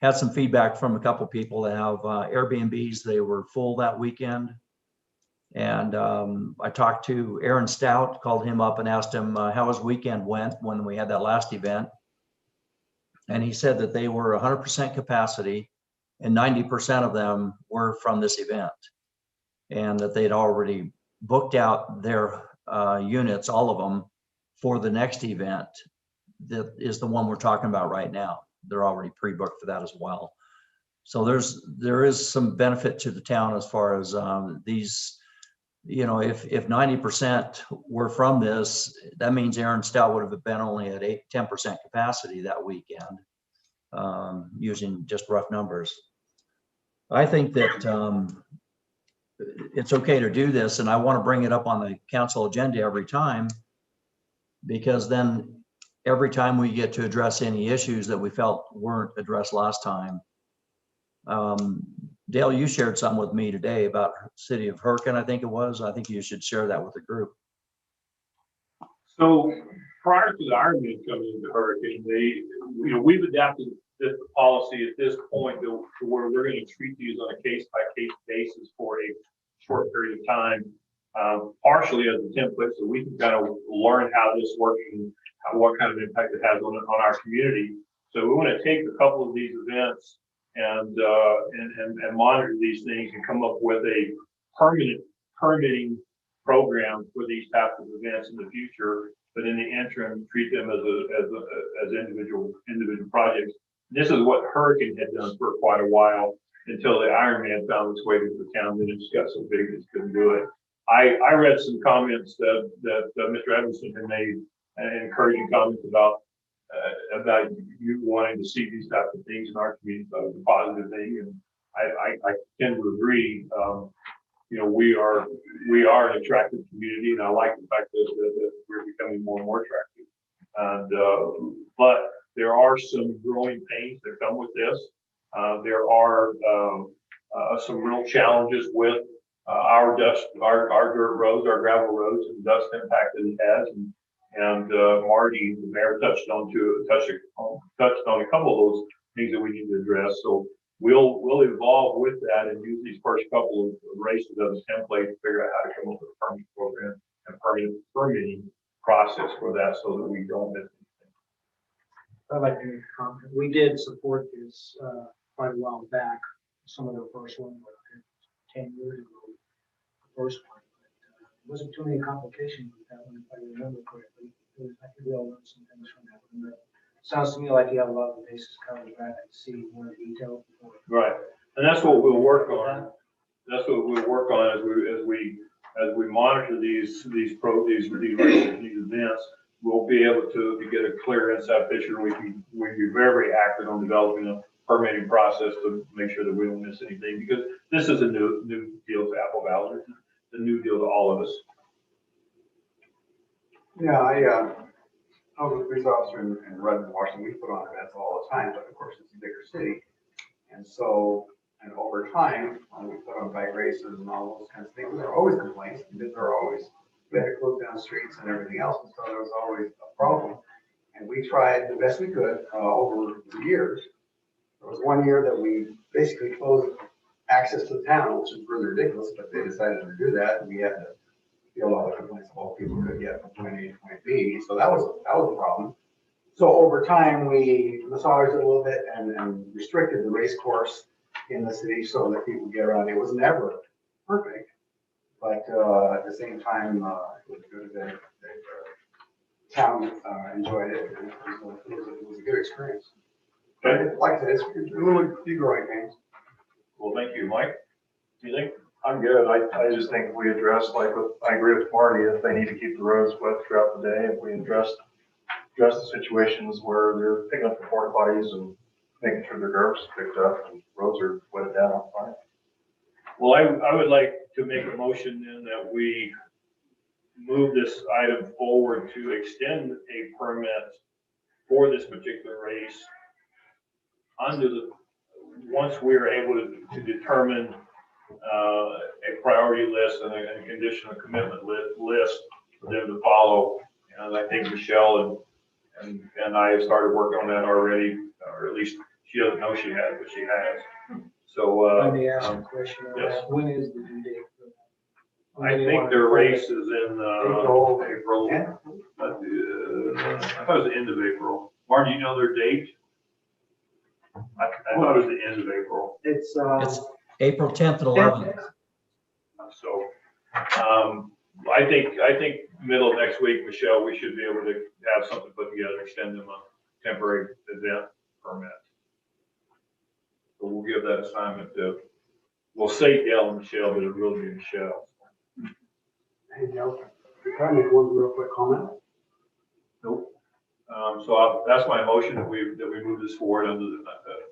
had some feedback from a couple people that have Airbnbs. They were full that weekend. And I talked to Aaron Stout, called him up and asked him how his weekend went when we had that last event. And he said that they were 100% capacity and 90% of them were from this event, and that they'd already booked out their units, all of them, for the next event. That is the one we're talking about right now. They're already pre-booked for that as well. So there is some benefit to the town as far as these, you know, if 90% were from this, that means Aaron Stout would have been only at 10% capacity that weekend, using just rough numbers. I think that it's okay to do this, and I want to bring it up on the council agenda every time, because then every time we get to address any issues that we felt weren't addressed last time. Dale, you shared something with me today about City of Hurricane, I think it was. I think you should share that with the group. So prior to the Ironman coming into Hurricane, we've adapted this policy at this point to where we're going to treat these on a case-by-case basis for a short period of time, partially as a template, so we can kind of learn how this works and what kind of impact it has on our community. So we want to take a couple of these events and monitor these things and come up with a permanent permitting program for these types of events in the future. But in the interim, treat them as individual projects. This is what Hurricane had done for quite a while, until the Ironman found its way to the town, and it just got so big it couldn't do it. I read some comments that Mr. Evanson had made, encouraging comments about you wanting to see these types of things in our community. That was a positive thing, and I tend to agree. We are an attractive community, and I like the fact that we're becoming more and more attractive. And but there are some growing pains that come with this. There are some real challenges with our dirt roads, our gravel roads, and dust impact that it has. And Marty, the mayor, touched on a couple of those things that we need to address. So we'll evolve with that and use these first couple of races as a template to figure out how to come up with a permit program and permitting process for that, so that we don't miss anything. I'd like to make a comment. We did support this quite a while back. Some of the first one, 10 years ago, the first one. But wasn't too many complications with that one, if I remember correctly. I think we all learned some things from that one. But sounds to me like you have a lot of the bases covered back and see more detail. Right, and that's what we'll work on. That's what we'll work on as we monitor these events. We'll be able to get a clear inside picture. We can be very active on developing a permitting process to make sure that we don't miss anything, because this is a new deal to Apple Valley. It's a new deal to all of us. Yeah, I was a police officer in Redmond, Washington. We put on events all the time, but of course it's a bigger city. And so, and over time, when we put on bike races and all those kinds of things, there are always complaints, because there are always, we had to close down streets and everything else, and so there was always a problem. And we tried the best we could over the years. There was one year that we basically closed access to the town, which is really ridiculous, but they decided to do that. And we had to deal all the complaints of all people could get from point A to point B. So that was a problem. So over time, we massaged it a little bit and restricted the race course in the city so that people get around. It was never perfect, but at the same time, it was a good event. The town enjoyed it. And it was a good experience. But like I said, it's a little few growing pains. Well, thank you, Mike. Do you think? I'm good. I just think we address, I agree with Marty, if they need to keep the roads wet throughout the day, if we address the situations where they're picking up the porta potties and making sure their garbage is picked up and roads are wetted down, I'm fine. Well, I would like to make a motion then that we move this item forward to extend a permit for this particular race once we are able to determine a priority list and a conditional commitment list for them to follow. And I think Michelle and I have started working on that already, or at least she doesn't know she has, but she has. So, Let me ask a question. on yes. that. When is the due date? for that? I think their race is in April. Yeah. I thought it was the end of April. Martin, do you know their date? I thought it was the end of April. It's, It's April 10th and 11th. So, I think middle of next week, Michelle, we should be able to have something put together, extend them a temporary event permit. So we'll give that assignment to, we'll say Dale and Michelle, but it will be Michelle. Hey, Joe, can I make one real quick comment? Nope. So that's my motion that we move this forward under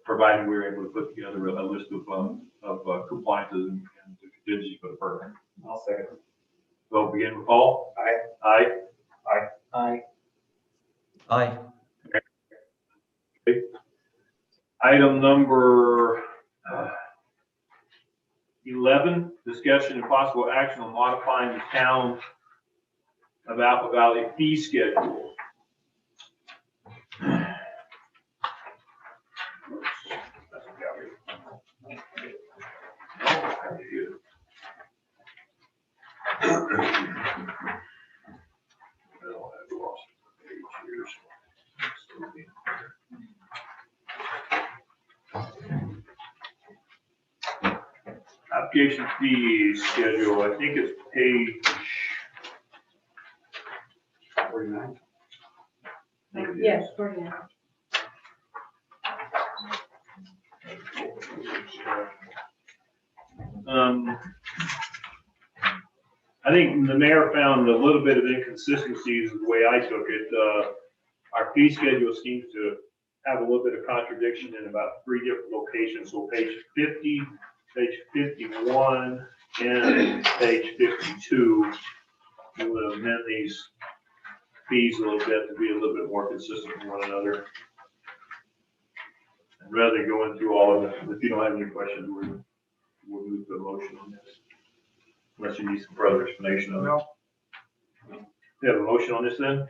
providing we're able to put together a list of compliances and contingencies for the program. I'll second. Vote begin with Paul. Aye. Aye. Aye. Okay. Item number 11, discussion and possible action on modifying the town of Apple Valley fee schedule. Application fee schedule, I think it's page 49. Yes, 49. I think the mayor found a little bit of inconsistencies the way I took it. Our fee schedule seems to have a little bit of contradiction in about 3 different locations. So page 50, page 51, and page 52. We will amend these fees a little bit to be a little bit more consistent with one another. And rather than going through all of it, if you don't have any questions, we'll move to a motion on this. Unless you need some further explanation on it. You have a motion on this then?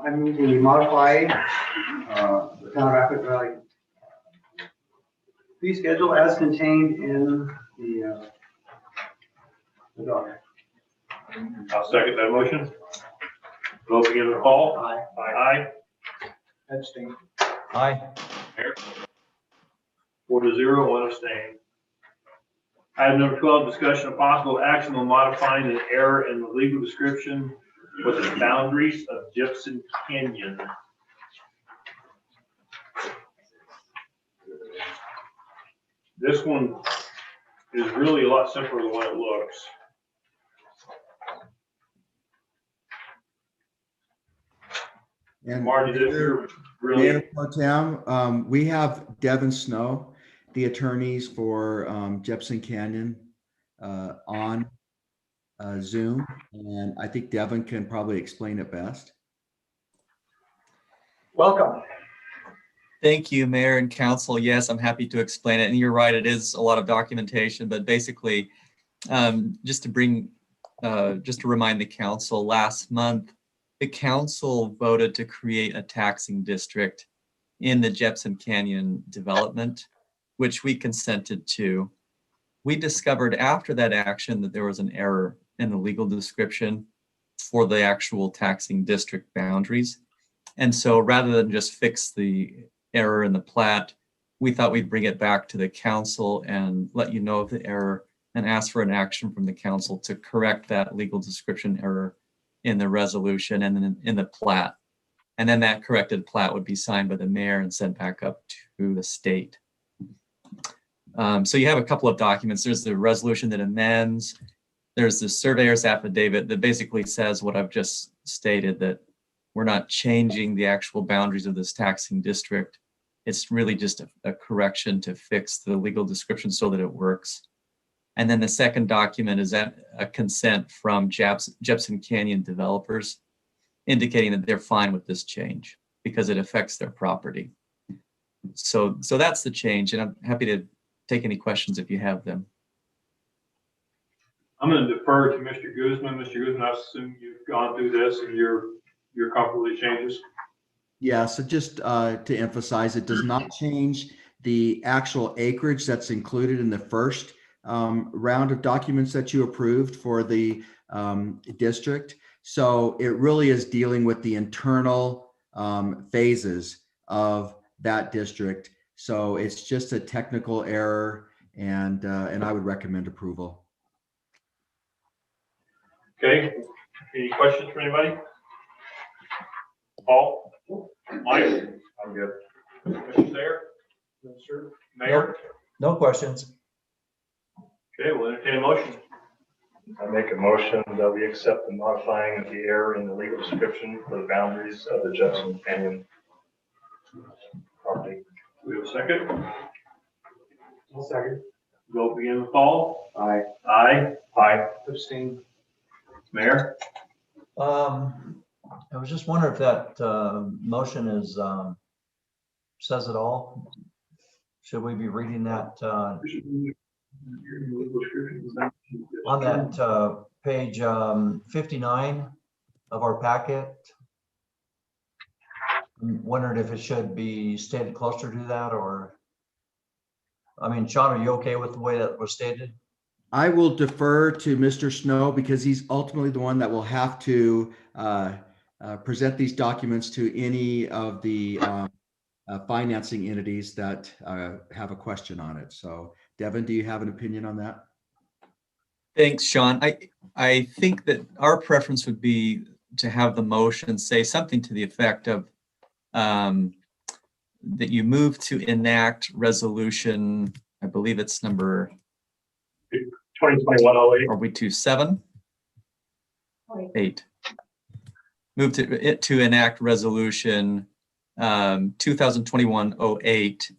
I move we modify the town of Rapid Valley fee schedule as contained in the document. I'll second that motion. Vote begin with Paul. Aye. Aye. Abstain. Aye. 4-0, 1 abstain. Item number 12, discussion of possible action on modifying an error in the legal description with the boundaries of Gypsum Canyon. This one is really a lot simpler than what it looks. And Marty, this is really, Mayor Pro Tem, we have Devin Snow, the attorneys for Jepson Canyon on Zoom, and I think Devin can probably explain it best. Welcome. Thank you, Mayor and Council. Yes, I'm happy to explain it. And you're right, it is a lot of documentation, but basically, just to remind the council, last month, the council voted to create a taxing district in the Jepson Canyon development, which we consented to. We discovered after that action that there was an error in the legal description for the actual taxing district boundaries. And so rather than just fix the error in the plat, we thought we'd bring it back to the council and let you know of the error and ask for an action from the council to correct that legal description error in the resolution and then in the plat. And then that corrected plat would be signed by the mayor and sent back up to the state. So you have a couple of documents. There's the resolution that amends. There's the surveyor's affidavit that basically says what I've just stated, that we're not changing the actual boundaries of this taxing district. It's really just a correction to fix the legal description so that it works. And then the second document is a consent from Jepson Canyon developers indicating that they're fine with this change because it affects their property. So that's the change, and I'm happy to take any questions if you have them. I'm going to defer to Mr. Guzman. Mr. Guzman, I assume you've gone through this and you're comfortable with the changes? Yeah, so just to emphasize, it does not change the actual acreage that's included in the first round of documents that you approved for the district. So it really is dealing with the internal phases of that district. So it's just a technical error, and I would recommend approval. Okay, any questions from anybody? Paul? Mike? I'm good. Mr. Sayer? No, sir. Mayor? No questions. Okay, we'll entertain a motion. I make a motion that we accept the modifying of the error in the legal description for the boundaries of the Jepson Canyon property. Do we have a second? I'll second. Vote begin with Paul. Aye. Aye. Aye. Abstain. Mayor? I was just wondering if that motion is says it all. Should we be reading that on that page 59 of our packet? I'm wondering if it should be stated closer to that, or, I mean, Sean, are you okay with the way that was stated? I will defer to Mr. Snow because he's ultimately the one that will have to present these documents to any of the financing entities that have a question on it. So Devin, do you have an opinion on that? Thanks, Sean. I think that our preference would be to have the motion say something to the effect of that you move to enact resolution, I believe it's number 2021-08. Are we to 7? 8. Move to enact resolution 2021-08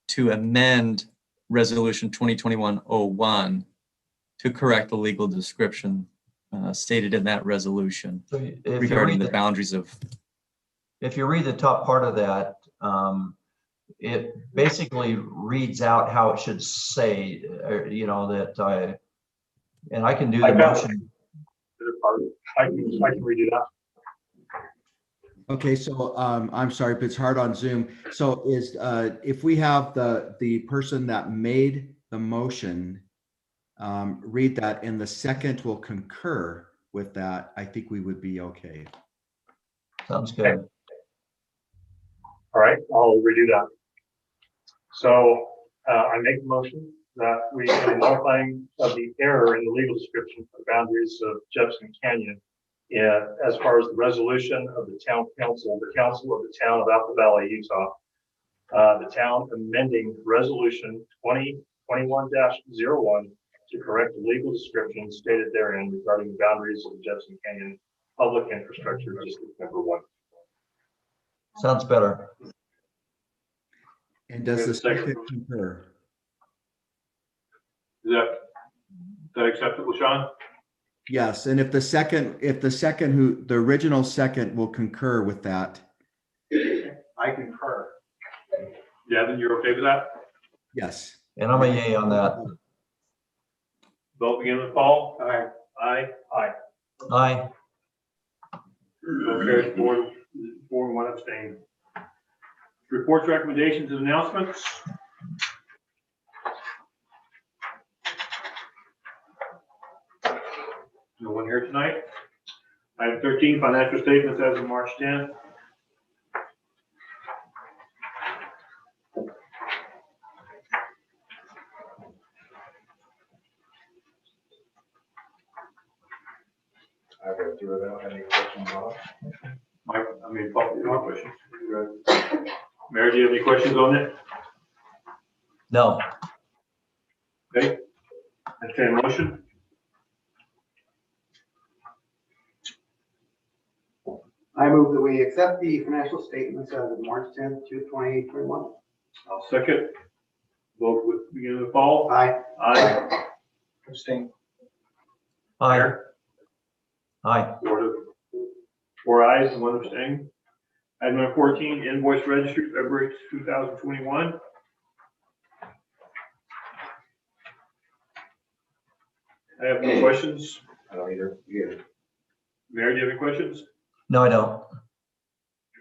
to amend resolution 2021-01 to correct the legal description stated in that resolution regarding the boundaries of. If you read the top part of that, it basically reads out how it should say, you know, that and I can do the motion. I can redo that. Okay, so I'm sorry, but it's hard on Zoom. So is if we have the person that made the motion read that and the second will concur with that, I think we would be okay. Sounds good. Okay. All right, I'll redo that. So I make the motion that we are modifying of the error in the legal description for the boundaries of Jepson Canyon. As far as the resolution of the town council, the council of the town of Apple Valley, Utah, the town amending resolution 2021-01 to correct the legal description stated therein regarding the boundaries of the Jepson Canyon Public Infrastructure District Number 1. Sounds better. And does the second concur? Is that acceptable, Sean? Yes, and if the second the original second will concur with that. I concur. Devin, you're okay with that? Yes. And I'm a yay on that. Vote begin with Paul. Aye. Aye. Aye. Aye. Motion carries 4 and 1 abstain. Reports, recommendations, and announcements. No one here tonight. Item 13, financial statements as of March 10th. I read through it. I don't have any questions on it. Mike, Paul, you have questions? Mary, do you have any questions on it? No. Okay. Entertain a motion. I move that we accept the financial statements as of March 10th, 2021. I'll second. Vote with begin with Paul. Aye. Aye. Abstain. Aye. Aye. 4 ayes and 1 abstain. Item number 14, invoice registry, February 2021. I have no questions. I don't either. Yeah. Mary, do you have any questions? No, I don't.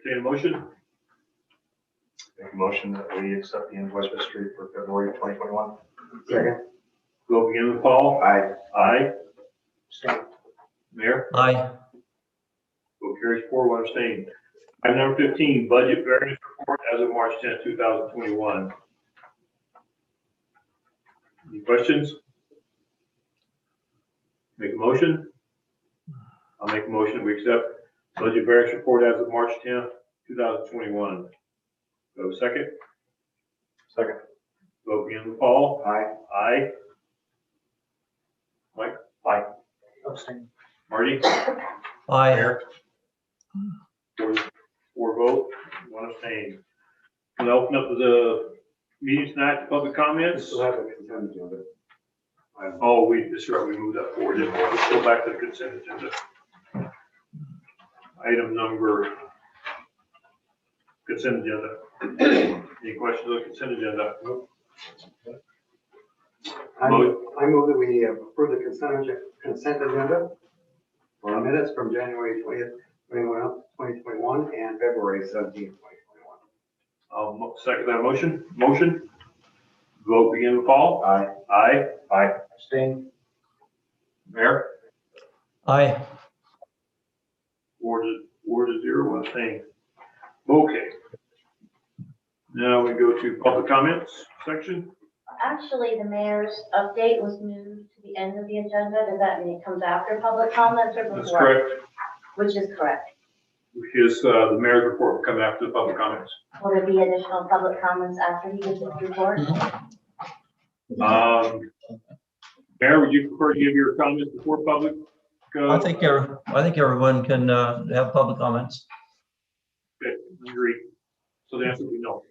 Entertain a motion. Make a motion that we accept the invoice registry for February 2021. Second. Vote begin with Paul. Aye. Aye. Abstain. Mayor. Aye. Vote carries 4, 1 abstain. Item number 15, budget variance report as of March 10, 2021. Any questions? Make a motion. I'll make a motion. We accept budget variance report as of March 10, 2021. Go second. Second. Vote begin with Paul. Aye. Aye. Mike. Aye. Abstain. Marty. Aye. Mayor. 4 vote, 1 abstain. Can I open up the meeting tonight to public comments? Still have a consent agenda. Oh, that's right, we moved that forward, didn't we? Let's go back to the consent agenda. Item number, consent agenda. Any questions on the consent agenda? I move that we approve the consent agenda for minutes from January 20th, 2021 and February 17th, 2021. I'll second that motion. Vote begin with Paul. Aye. Aye. Aye. Abstain. Mayor. Aye. 4 to 0, 1 abstain. Okay. Now we go to public comments section. Actually, the mayor's update was moved to the end of the agenda. Does that mean it comes after public comments or before? That's correct. Which is correct. The mayor's report will come after the public comments. Will there be additional public comments after he gives his report? Mayor, would you prefer to give your comments before public? I think everyone can have public comments. Okay, agree. So the answer would be no.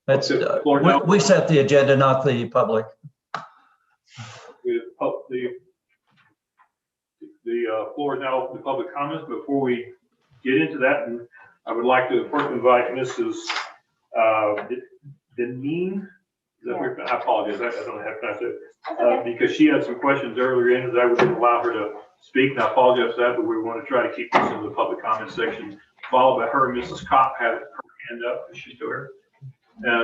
That's, Floor now. we set the agenda, not the public. The floor is now open to public comments. Before we get into that, and I would like to first invite Mrs. Deneen. I apologize, I don't know how to pronounce it. Because she had some questions earlier in that I wouldn't allow her to speak, and I apologize for that, but we want to try to keep this in the public comment section. Followed by her, Mrs. Kopp had her hand up. Is she still here?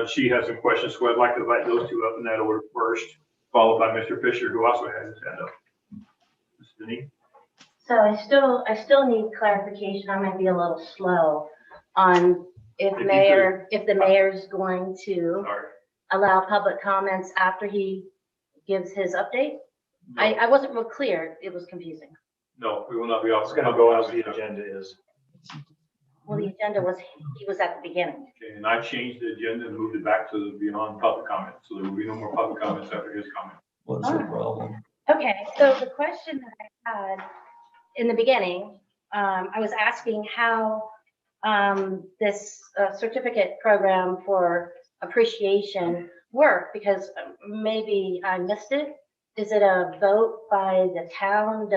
She has some questions, so I'd like to invite those two up in that order first, followed by Mr. Fisher, who also has his hand up. Mrs. Deneen? So I still need clarification. I might be a little slow on if the mayor's going to allow public comments after he gives his update. No. I wasn't real clear. It was confusing. No, we will not be off. It's gonna go as the agenda is. Well, the agenda was, he was at the beginning. Okay, and I changed the agenda and moved it back to the beyond public comment, so there will be no more public comments after his comment. What's the problem? Okay, so the question that I had in the beginning, I was asking how this certificate program for appreciation worked, because maybe I missed it. Is it a vote by the town?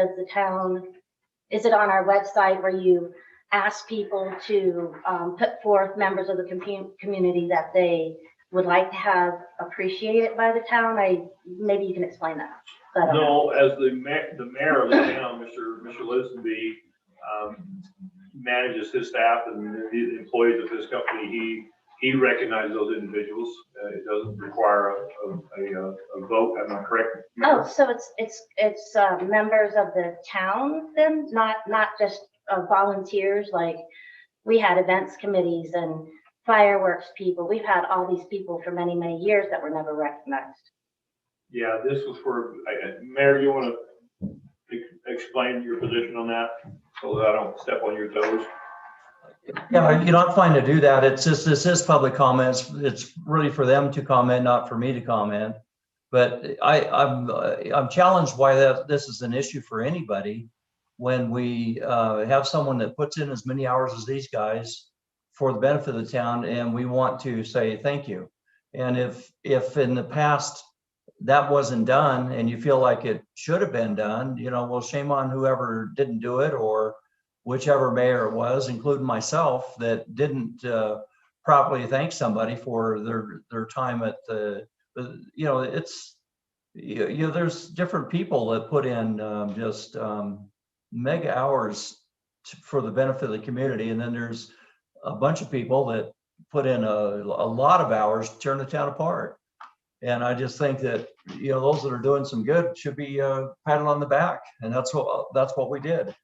Is it on our website where you ask people to put forth, members of the community, that they would like to have appreciated by the town. Maybe you can explain that. I don't know. No, as the mayor of the town, Mr. Listenby, manages his staff and the employees of his company, he recognizes those individuals. It doesn't require a vote, am I correct? Oh, so it's members of the town then, not just volunteers, like we had events committees and fireworks people. We've had all these people for many, many years that were never recognized. Yeah, this was for, Mayor, you want to explain your position on that so that I don't step on your toes? Yeah, I'm fine to do that. It's just, this is public comments. It's really for them to comment, not for me to comment. But I'm challenged why this is an issue for anybody when we have someone that puts in as many hours as these guys for the benefit of the town, and we want to say thank you. And if in the past that wasn't done and you feel like it should have been done, well, shame on whoever didn't do it, or whichever mayor it was, including myself, that didn't properly thank somebody for their time at the, it's, there's different people that put in just mega hours for the benefit of the community. And then there's a bunch of people that put in a lot of hours to tear the town apart. And I just think that, those that are doing some good should be patted on the back. And that's what we did.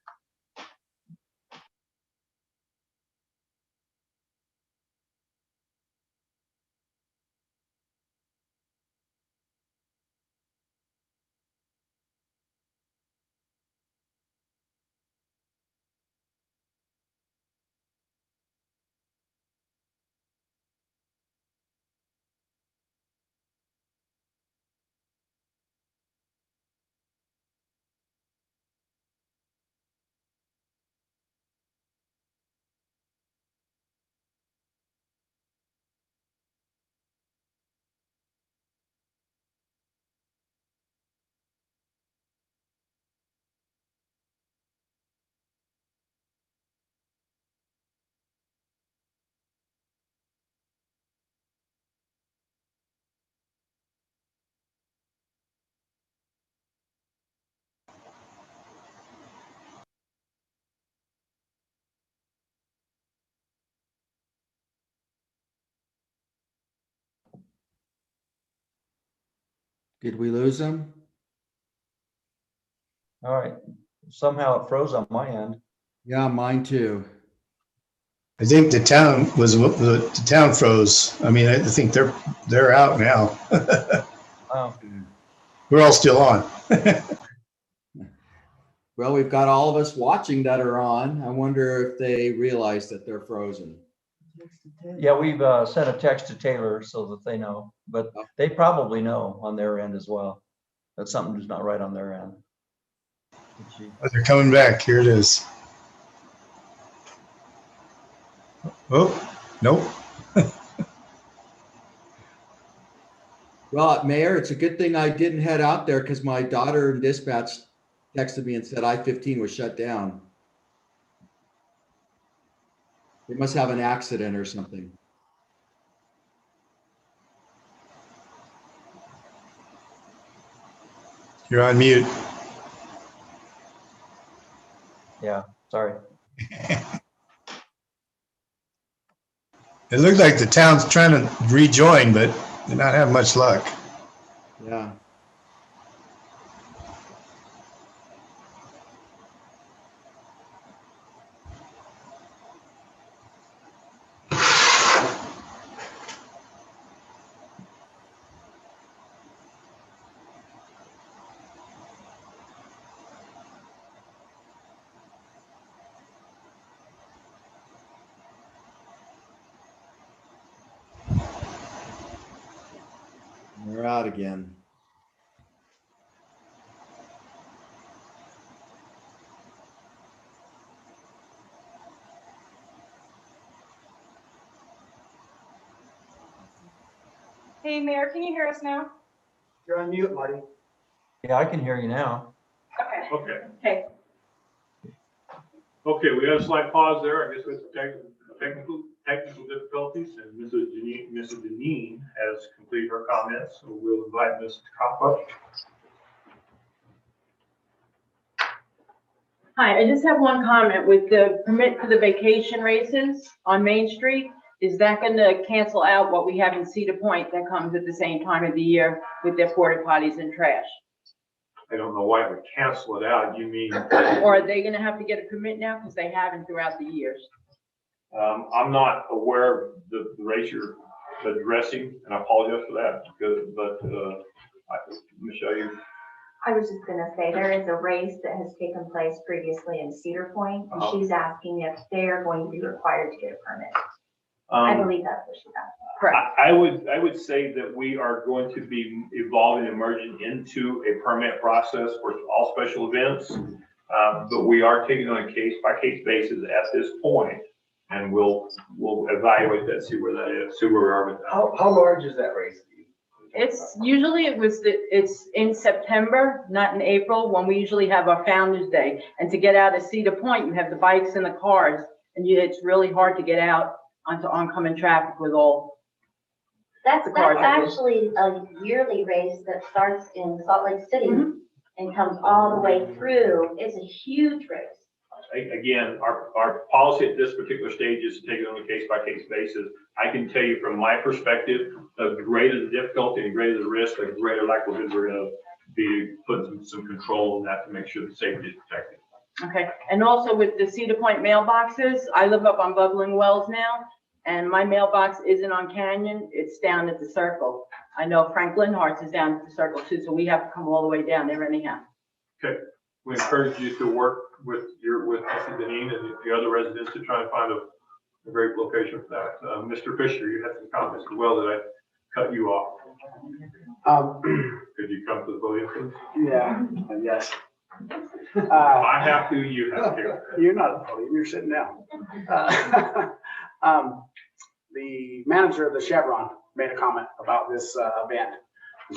Did we lose them? All right. Somehow it froze on my end. Yeah, mine too. I think the town froze. I mean, I think they're out now. Wow. We're all still on. Well, we've got all of us watching that are on. I wonder if they realize that they're frozen. Yeah, we've sent a text to Taylor so that they know, but they probably know on their end as well that something's not right on their end. Oh, they're coming back. Here it is. Oh, nope. Well, Mayor, it's a good thing I didn't head out there because my daughter in dispatch texted me and said I-15 was shut down. They must have an accident or something. You're on mute. Yeah, sorry. It looks like the town's trying to rejoin, but they're not having much luck. Yeah. We're out again. Hey, Mayor, can you hear us now? You're on mute, Marty. Yeah, I can hear you now. Okay. Okay. Okay. Okay, we had a slight pause there. I guess we have technical difficulties, and Mrs. Deneen has completed her comments, so we'll invite Mrs. Kopp up. Hi, I just have one comment with the permit for the vacation races on Main Street. Is that gonna cancel out what we have in Cedar Point that comes at the same time of the year with their porta potties and trash? I don't know why it would cancel it out. You mean? Or are they gonna have to get a permit now? Because they haven't throughout the years. I'm not aware of the race you're addressing, and I apologize for that, Michelle, you. I was just gonna say, there is a race that has taken place previously in Cedar Point, and she's asking if they're going to be required to get a permit. I believe that's what she's asking. Correct. I would say that we are going to be evolving and merging into a permit process for all special events. But we are taking on a case by case basis at this point, and we'll evaluate that, see where that is, see where we are with that. How large is that race? It's usually it's in September, not in April, when we usually have our Founder's Day. And to get out of Cedar Point, you have the bikes and the cars, and it's really hard to get out onto oncoming traffic with all. That's The cars. actually a yearly race that starts in Salt Lake City and comes all the way through. It's a huge race. Again, our policy at this particular stage is to take it on a case-by-case basis. I can tell you from my perspective, the greater the difficulty and the greater the risk, the greater likelihood we're gonna be putting some control on that to make sure the safety is protected. Okay, and also with the Cedar Point mailboxes, I live up on Bubbling Wells now, and my mailbox isn't on Canyon, it's down at the Circle. I know Frank Lindhart's is down at the Circle too, so we have to come all the way down there anyhow. Okay, we encourage you to work with Mrs. Deneen and the other residents to try and find a great location for that. Mr. Fisher, you had some comments as well that I cut you off. Could you come to the podium, please? Yeah, yes. I have to, you have to. You're not at the podium, you're sitting down. The manager of the Chevron made a comment about this event.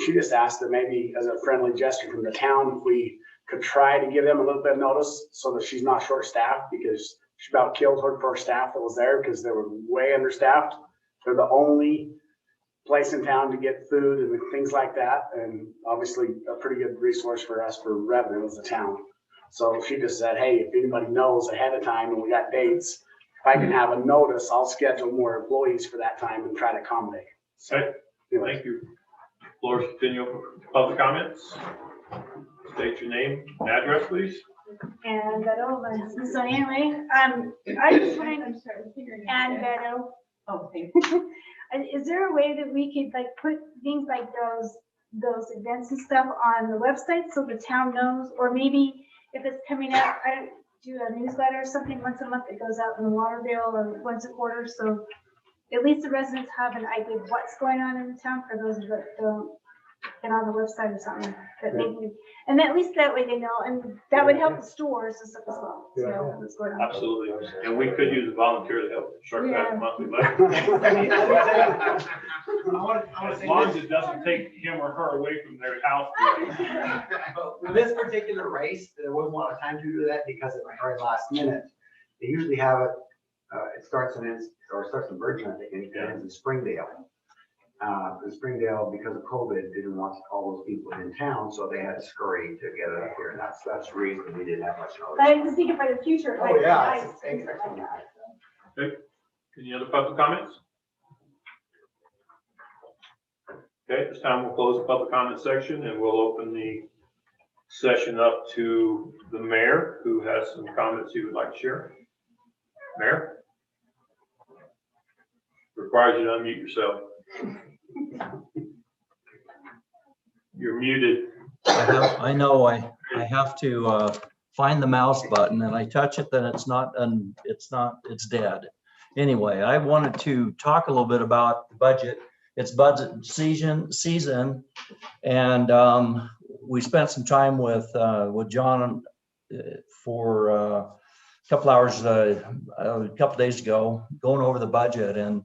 She just asked that maybe as a friendly gesture from the town, if we could try to give them a little bit of notice so that she's not short-staffed, because she about killed her first staff that was there because they were way understaffed. They're the only place in town to get food and things like that, and obviously a pretty good resource for us for revenue as a town. So she just said, hey, if anybody knows ahead of time and we got dates, if I can have a notice, I'll schedule more employees for that time and try to accommodate. Okay, thank you. Floor is continue for public comments. State your name and address, please. And Beto, so anyway, I just wanted, and Beto. Oh, thank you. Is there a way that we could like put things like those events and stuff on the website so the town knows, or maybe if it's coming out, I do a newsletter or something once a month that goes out in Lauderdale or once a quarter, so at least the residents have an idea of what's going on in the town for those that don't get on the website or something. That maybe, and at least that way they know, and that would help the stores and stuff as well. To know what's going on. Absolutely, and we could use a volunteer to help shortcut the monthly letter. As long as it doesn't take him or her away from their house. But with this particular race, there wasn't a lot of time to do that because at the very last minute, they usually have it, it starts in Virgin, I think, and it ends in Springdale. In Springdale, because of COVID, didn't want all those people in town, so they had to scurry to get it up here, and that's the reason we didn't have much notice. But I just think for the future. Oh, yeah. Exactly. Okay, any other public comments? Okay, this time we'll close the public comment section and we'll open the session up to the mayor, who has some comments he would like to share. Mayor? Requires you to unmute yourself. You're muted. I know I have to find the mouse button, and I touch it, then it's dead. Anyway, I wanted to talk a little bit about the budget. It's budget season, and we spent some time with John for a couple hours a couple days ago going over the budget, and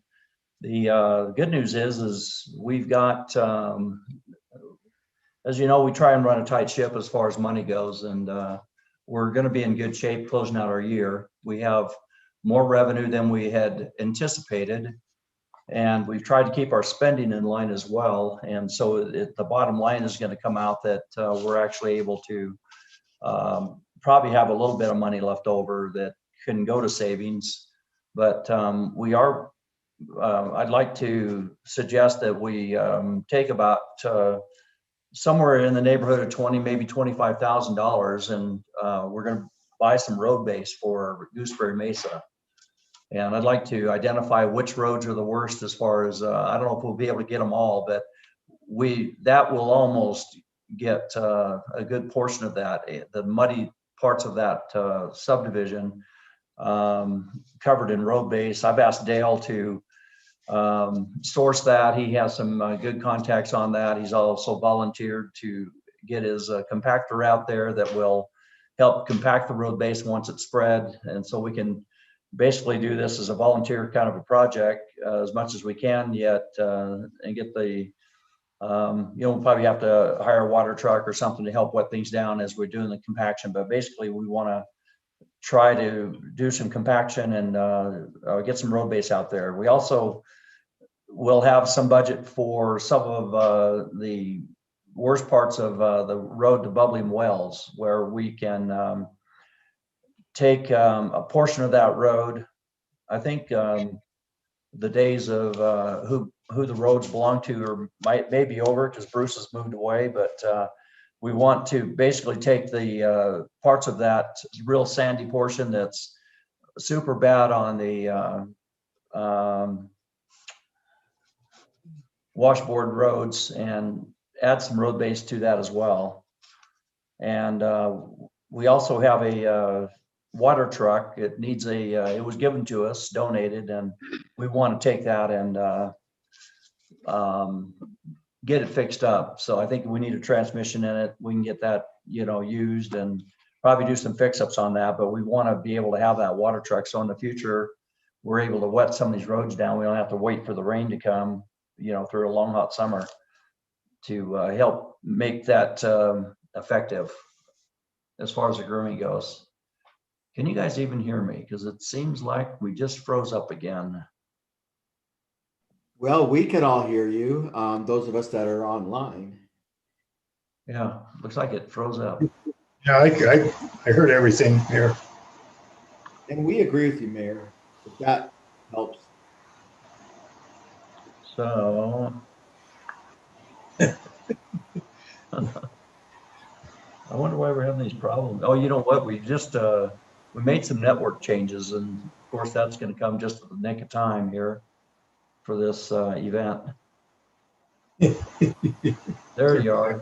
the good news is we've got, as you know, we try and run a tight ship as far as money goes, and we're going to be in good shape closing out our year. We have more revenue than we had anticipated. And we've tried to keep our spending in line as well. And so the bottom line is going to come out that we're actually able to probably have a little bit of money left over that can go to savings. But we are, I'd like to suggest that we take about somewhere in the neighborhood of 20, maybe $25,000, and we're going to buy some road base for Gooseberry Mesa. And I'd like to identify which roads are the worst as far as, I don't know if we'll be able to get them all, but that will almost get a good portion of that, the muddy parts of that subdivision covered in road base. I've asked Dale to source that. He has some good contacts on that. He's also volunteered to get his compactor out there that will help compact the road base once it's spread. And so we can basically do this as a volunteer kind of a project as much as we can yet, and get the, we'll probably have to hire a water truck or something to help wet things down as we're doing the compaction. But basically we want to try to do some compaction and get some road base out there. We also will have some budget for some of the worst parts of the road to Bubbling Wells, where we can take a portion of that road. I think the days of who the roads belong to or may be over because Bruce has moved away, but we want to basically take the parts of that real sandy portion that's super bad on the washboard roads and add some road base to that as well. And we also have a water truck. It needs it was given to us, donated, and we want to take that and get it fixed up. So I think we need a transmission in it. We can get that, used and probably do some fix-ups on that, but we want to be able to have that water truck. So in the future, we're able to wet some of these roads down. We don't have to wait for the rain to come, through a long, hot summer to help make that effective as far as the grooming goes. Can you guys even hear me? Because it seems like we just froze up again. Well, we can all hear you, those of us that are online. Yeah, looks like it froze up. Yeah, I heard everything here. And we agree with you, Mayor, if that helps. So I wonder why we're having these problems. Oh, you know what? We just we made some network changes, and of course that's going to come just at the nick of time here for this event. There you are.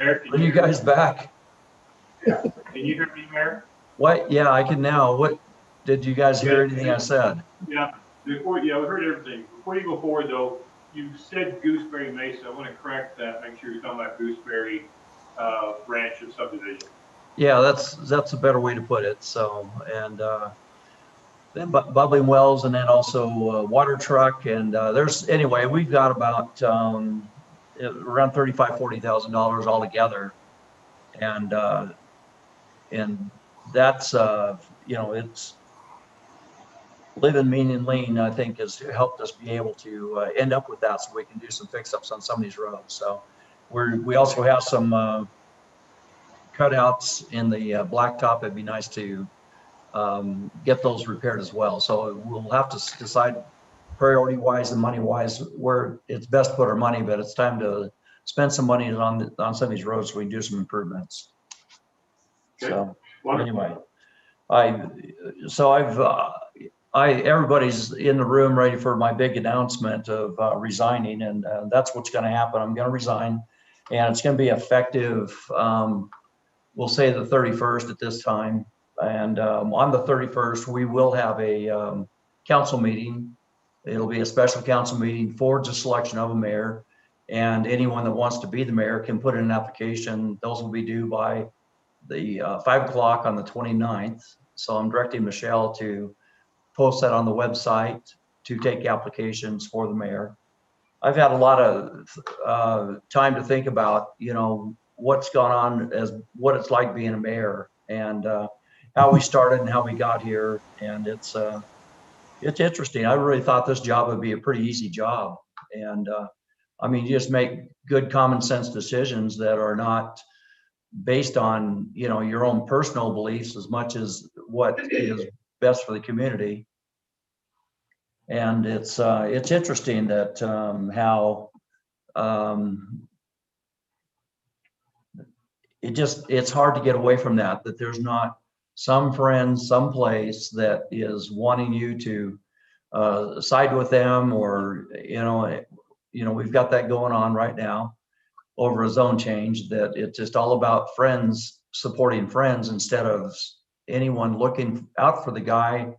Are you guys back? Yeah. Can you hear me, Mayor? What? Yeah, I can now. What did you guys hear anything I said? Yeah. We heard everything. Before you go forward, though, you said Gooseberry Mesa. I want to correct that. Make sure you're talking about Gooseberry branch of subdivision. Yeah, that's a better way to put it. So, and then Bubbling Wells, and then also water truck, and anyway, we've got about around $35,000-$40,000 altogether, and that's it's living mean and lean, I think, has helped us be able to end up with that, so we can do some fix-ups on some of these roads. So we also have some cutouts in the blacktop. It'd be nice to get those repaired as well. So we'll have to decide priority-wise and money-wise where it's best to put our money, but it's time to spend some money on some of these roads so we can do some improvements. Okay. So anyway, everybody's in the room ready for my big announcement of resigning, and that's what's going to happen. I'm going to resign, and it's going to be effective, we'll say the 31st at this time. And on the 31st, we will have a council meeting. It'll be a special council meeting for the selection of a mayor, and anyone that wants to be the mayor can put in an application. Those will be due by the 5 o'clock on the 29th. So I'm directing Michelle to post that on the website to take applications for the mayor. I've had a lot of time to think about, what's gone on as what it's like being a mayor. And how we started and how we got here. And it's interesting. I really thought this job would be a pretty easy job. And I mean, you just make good common sense decisions that are not based on, you know, your own personal beliefs as much as what is best for the community. And it's interesting that how it's hard to get away from that there's not some friend, someplace that is wanting you to side with them, or, you know, we've got that going on right now over a zone change, that it's just all about friends supporting friends instead of anyone looking out for the guy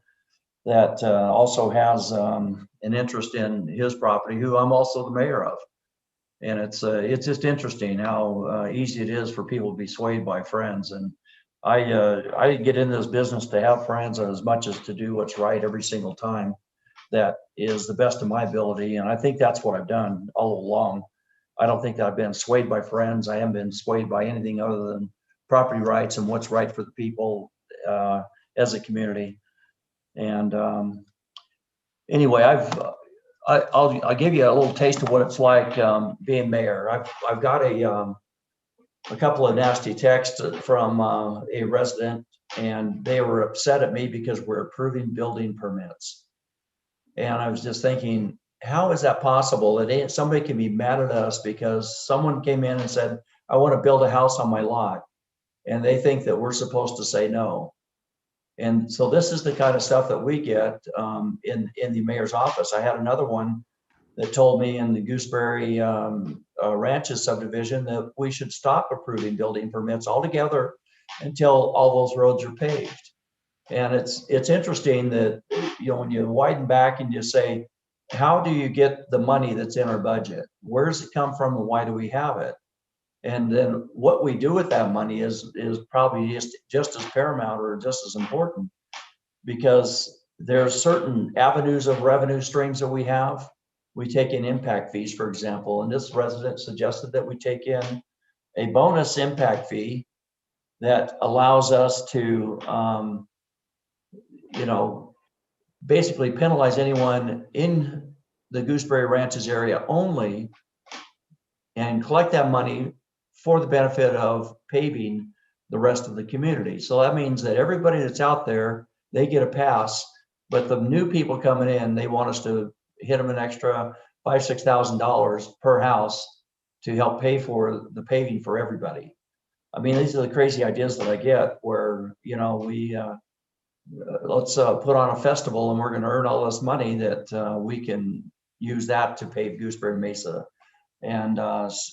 that also has an interest in his property, who I'm also the mayor of. And it's just interesting how easy it is for people to be swayed by friends. And I get in this business to have friends as much as to do what's right every single time. That is the best of my ability. And I think that's what I've done all along. I don't think that I've been swayed by friends. I haven't been swayed by anything other than property rights and what's right for the people as a community. And anyway, I'll give you a little taste of what it's like being mayor. I've got a couple of nasty texts from a resident, and they were upset at me because we're approving building permits. And I was just thinking, how is that possible that somebody can be mad at us because someone came in and said, I want to build a house on my lot, and they think that we're supposed to say no. And so this is the kind of stuff that we get in the mayor's office. I had another one that told me in the Gooseberry Ranches subdivision that we should stop approving building permits altogether until all those roads are paved. And it's interesting that, you know, when you widen back and you say, how do you get the money that's in our budget? Where does it come from and why do we have it? And then what we do with that money is probably just as paramount or just as important, because there's certain avenues of revenue streams that we have. We take in impact fees, for example, and this resident suggested that we take in a bonus impact fee that allows us to, you know, basically penalize anyone in the Gooseberry Ranches area only and collect that money for the benefit of paving the rest of the community. So that means that everybody that's out there, they get a pass, but the new people coming in, they want us to hit them an extra $5,000, $6,000 per house to help pay for the paving for everybody. I mean, these are the crazy ideas that I get where, you know, we let's put on a festival and we're going to earn all this money that we can use that to pave Gooseberry Mesa. And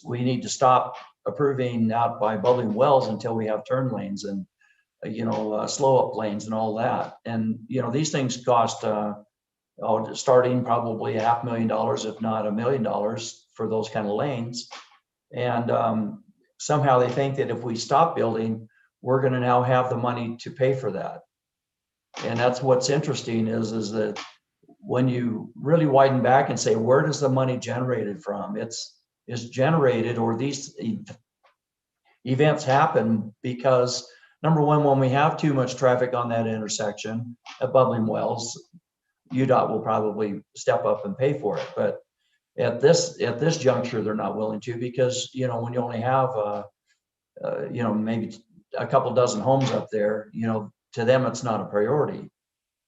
we need to stop approving out by Bubbling Wells until we have turn lanes and, you know, slow up lanes and all that. And, you know, these things cost starting probably $500,000, if not $1 million for those kind of lanes. And somehow they think that if we stop building, we're going to now have the money to pay for that. And that's what's interesting is that when you really widen back and say, where does the money generated from? It's generated, or these events happen because, number one, when we have too much traffic on that intersection at Bubbling Wells, UDOT will probably step up and pay for it. But at this juncture, they're not willing to, because, you know, when you only have, you know, maybe a couple dozen homes up there, you know, to them, it's not a priority.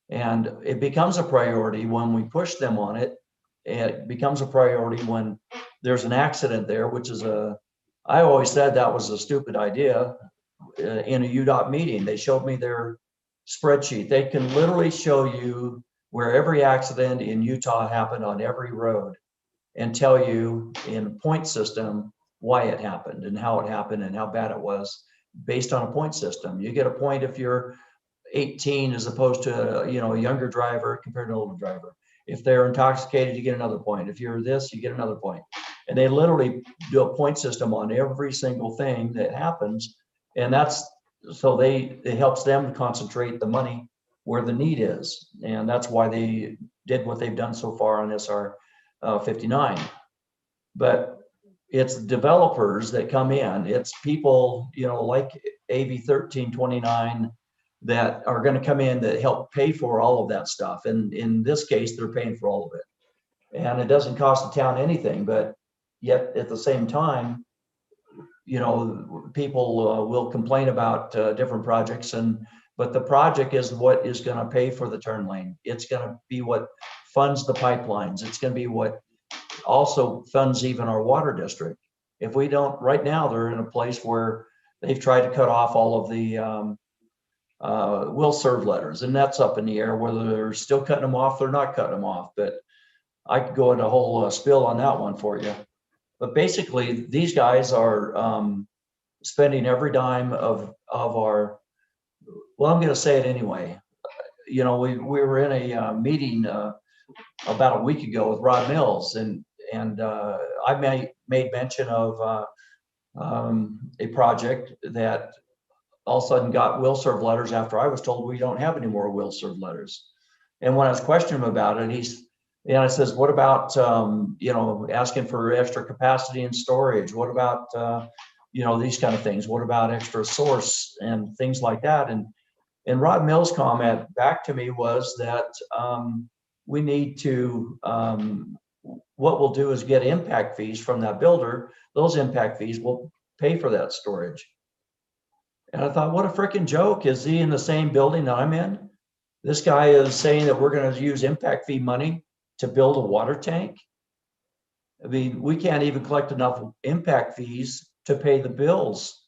And it becomes a priority when we push them on it. It becomes a priority when there's an accident there, which is I always said that was a stupid idea in a UDOT meeting. They showed me their spreadsheet. They can literally show you where every accident in Utah happened on every road and tell you in a point system why it happened and how it happened and how bad it was based on a point system. You get a point if you're 18 as opposed to, you know, a younger driver compared to an older driver. If they're intoxicated, you get another point. If you're this, you get another point. And they literally do a point system on every single thing that happens. And that's, so it helps them to concentrate the money where the need is. And that's why they did what they've done so far on SR 59. But it's developers that come in. It's people, you know, like AB 1329 that are going to come in that help pay for all of that stuff. And in this case, they're paying for all of it. And it doesn't cost the town anything, but yet at the same time, you know, people will complain about different projects, but the project is what is going to pay for the turn lane. It's going to be what funds the pipelines. It's going to be what also funds even our water district. If we don't, right now, they're in a place where they've tried to cut off all of the will serve letters, and that's up in the air, whether they're still cutting them off, they're not cutting them off. But I could go into a whole spill on that one for you. But basically, these guys are spending every dime of our, well, I'm going to say it anyway. You know, we were in a meeting about a week ago with Rod Mills, and I made mention of a project that all of a sudden got will serve letters after I was told we don't have any more will serve letters. And when I was questioning him about it, I says, what about, you know, asking for extra capacity and storage? What about, you know, these kind of things? What about extra source and things like that? And Rod Mills' comment back to me was that we need to, what we'll do is get impact fees from that builder. Those impact fees will pay for that storage. And I thought, what a freaking joke. Is he in the same building that I'm in? This guy is saying that we're going to use impact fee money to build a water tank. I mean, we can't even collect enough impact fees to pay the bills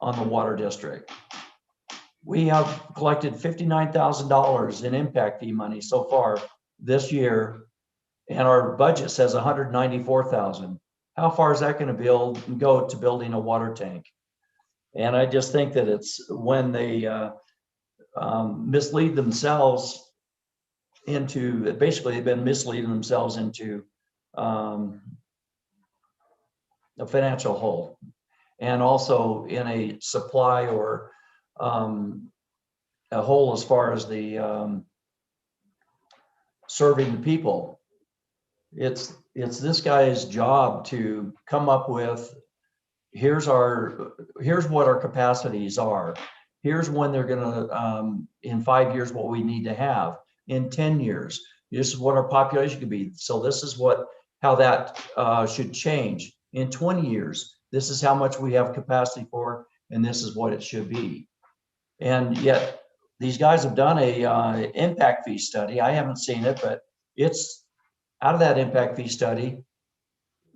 on the water district. We have collected $59,000 in impact fee money so far this year, and our budget says $194,000. How far is that going to go to building a water tank? And I just think that it's when they mislead themselves into, basically they've been misleading themselves into a financial hole, and also in a supply or a hole as far as the serving the people. It's this guy's job to come up with, here's what our capacities are. Here's when they're gonna, in 5 years, what we need to have. In 10 years, this is what our population could be. So this is how that should change. In 20 years, this is how much we have capacity for, and this is what it should be. And yet these guys have done a impact fee study. I haven't seen it, but it's out of that impact fee study.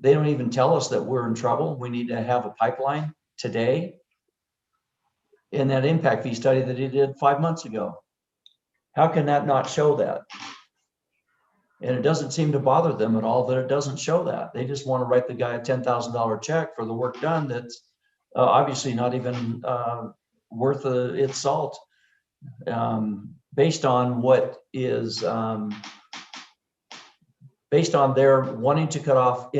They don't even tell us that we're in trouble. We need to have a pipeline today. In that impact fee study that he did 5 months ago. How can that not show that? And it doesn't seem to bother them at all that it doesn't show that. They just want to write the guy a $10,000 check for the work done that's obviously not even worth its salt, based on what is, based on their wanting to cut off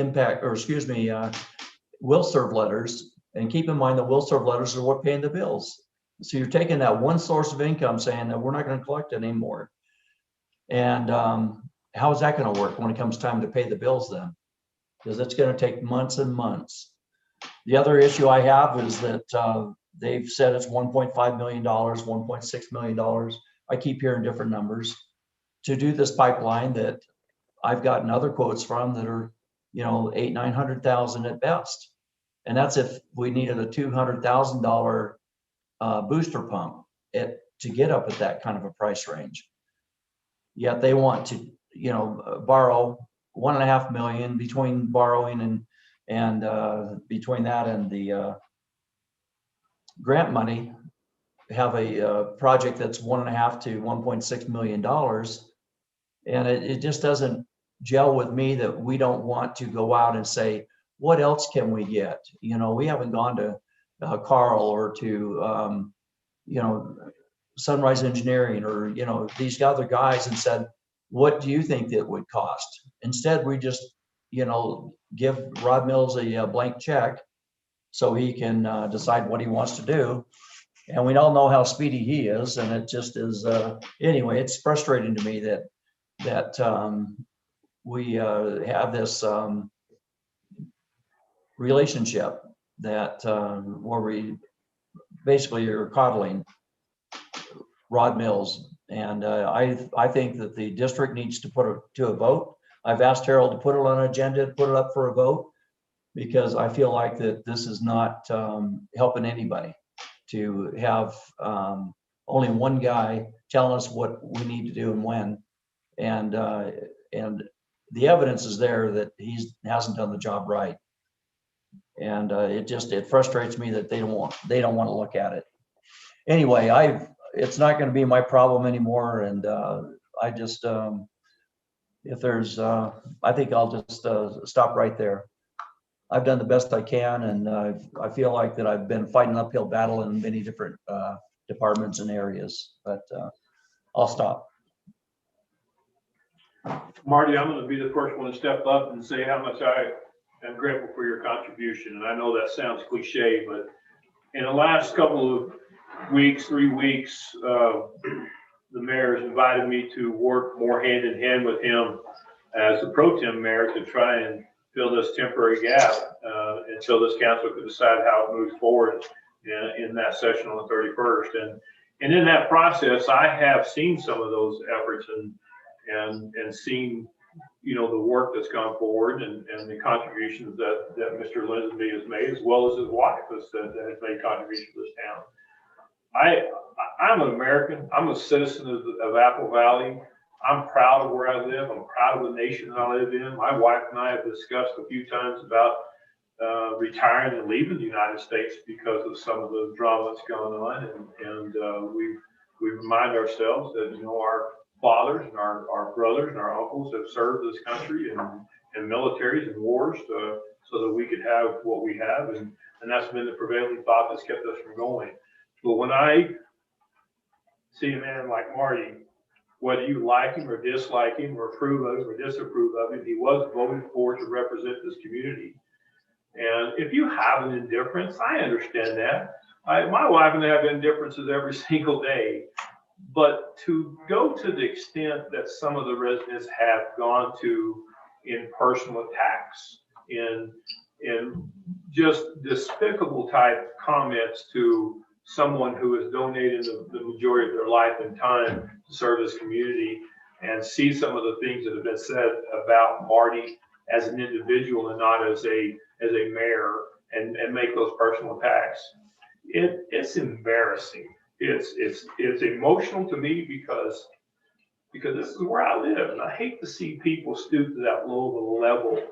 will serve letters. And keep in mind that will serve letters are what paying the bills. So you're taking that one source of income saying that we're not going to collect it anymore. And how is that going to work when it comes time to pay the bills then? Because it's going to take months and months. The other issue I have is that they've said it's $1.5 million, $1.6 million. I keep hearing different numbers to do this pipeline that I've gotten other quotes from that are, you know, $800,000-900,000 at best. And that's if we needed a $200,000 booster pump to get up at that kind of a price range. Yet they want to, you know, borrow $1.5 million between borrowing and between that and the grant money, have a project that's $1.5 to $1.6 million. And it just doesn't gel with me that we don't want to go out and say, what else can we get? You know, we haven't gone to Carl or to, you know, Sunrise Engineering or, you know, these other guys and said, what do you think that would cost? Instead, we just, you know, give Rod Mills a blank check so he can decide what he wants to do. And we all know how speedy he is. And it just is, anyway, it's frustrating to me that we have this relationship that where we basically are coddling Rod Mills. And I think that the district needs to put it to a vote. I've asked Harold to put it on an agenda, put it up for a vote, because I feel like that this is not helping anybody to have only one guy telling us what we need to do and when. And the evidence is there that he hasn't done the job right. And it frustrates me that they don't want to look at it. Anyway, it's not going to be my problem anymore. And I just, if there's, I think I'll just stop right there. I've done the best I can, and I feel like that I've been fighting an uphill battle in many different departments and areas, but I'll stop. Marty, I'm going to be the first one to step up and say how much I am grateful for your contribution. And I know that sounds cliche, but in the last couple of weeks, 3 weeks, the mayor has invited me to work more hand in hand with him as the pro tem mayor to try and fill this temporary gap until this council could decide how it moves forward in that session on the 31st. And in that process, I have seen some of those efforts and seen, you know, the work that's gone forward and the contributions that Mr. Linsby has made, as well as his wife that has made contributions to this town. I'm an American. I'm a citizen of Apple Valley. I'm proud of where I live. I'm proud of the nation that I live in. My wife and I have discussed a few times about retiring and leaving the United States because of some of the drama that's going on. And we remind ourselves that, you know, our fathers and our brothers and our uncles have served this country in militaries and wars so that we could have what we have. And that's been the prevailing thought that's kept us from going. But when I see a man like Marty, whether you like him or dislike him or approve of him or disapprove of him, he was voted for to represent this community. And if you have an indifference, I understand that. My wife and I have indifferences every single day. But to go to the extent that some of the residents have gone to in personal attacks, in just despicable type comments to someone who has donated the majority of their life and time to serve this community, and see some of the things that have been said about Marty as an individual and not as a mayor, and make those personal attacks, it's embarrassing. It's emotional to me because this is where I live, and I hate to see people stoop to that low of a level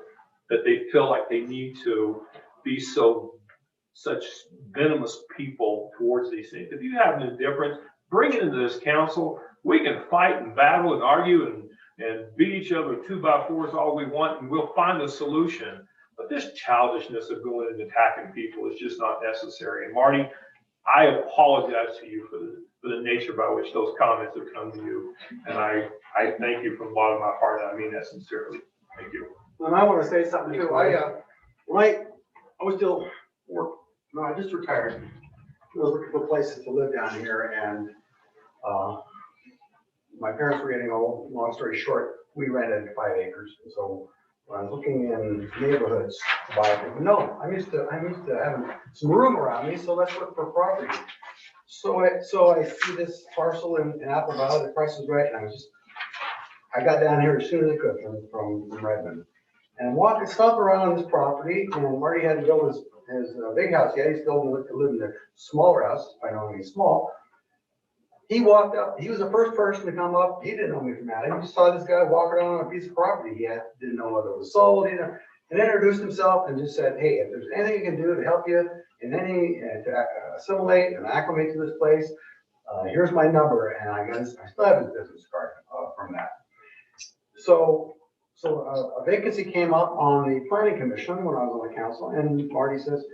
that they feel like they need to be such venomous people towards these things. If you have an indifference, bring it into this council. We can fight and battle and argue and beat each other 2x4s all we want, and we'll find a solution. But this childishness of going and attacking people is just not necessary. And Marty, I apologize to you for the nature by which those comments have come to you. And I thank you from the bottom of my heart. I mean that sincerely. Thank you. And I want to say something too. I was still work. No, I just retired. I was looking for places to live down here, and my parents were getting old. Long story short, we rented 5 acres. And so when I was looking in neighborhoods to buy it, no, I'm used to having some room around me, so let's look for property. So I see this parcel in Apple Valley, the price was right, and I got down here as soon as I could from Redmond. And stop around this property, and Marty had to build his big house. Yeah, he's still living in a smaller house. I know he's small. He walked up. He was the first person to come up. He didn't know me from Adam. He just saw this guy walking around on a piece of property. He didn't know whether it was sold, and introduced himself and just said, "Hey, if there's anything you can do to help you in to assimilate and acclimate to this place, here's my number." And I still have his business card from that. So a vacancy came up on the planning commission when I was on the council, and Marty says,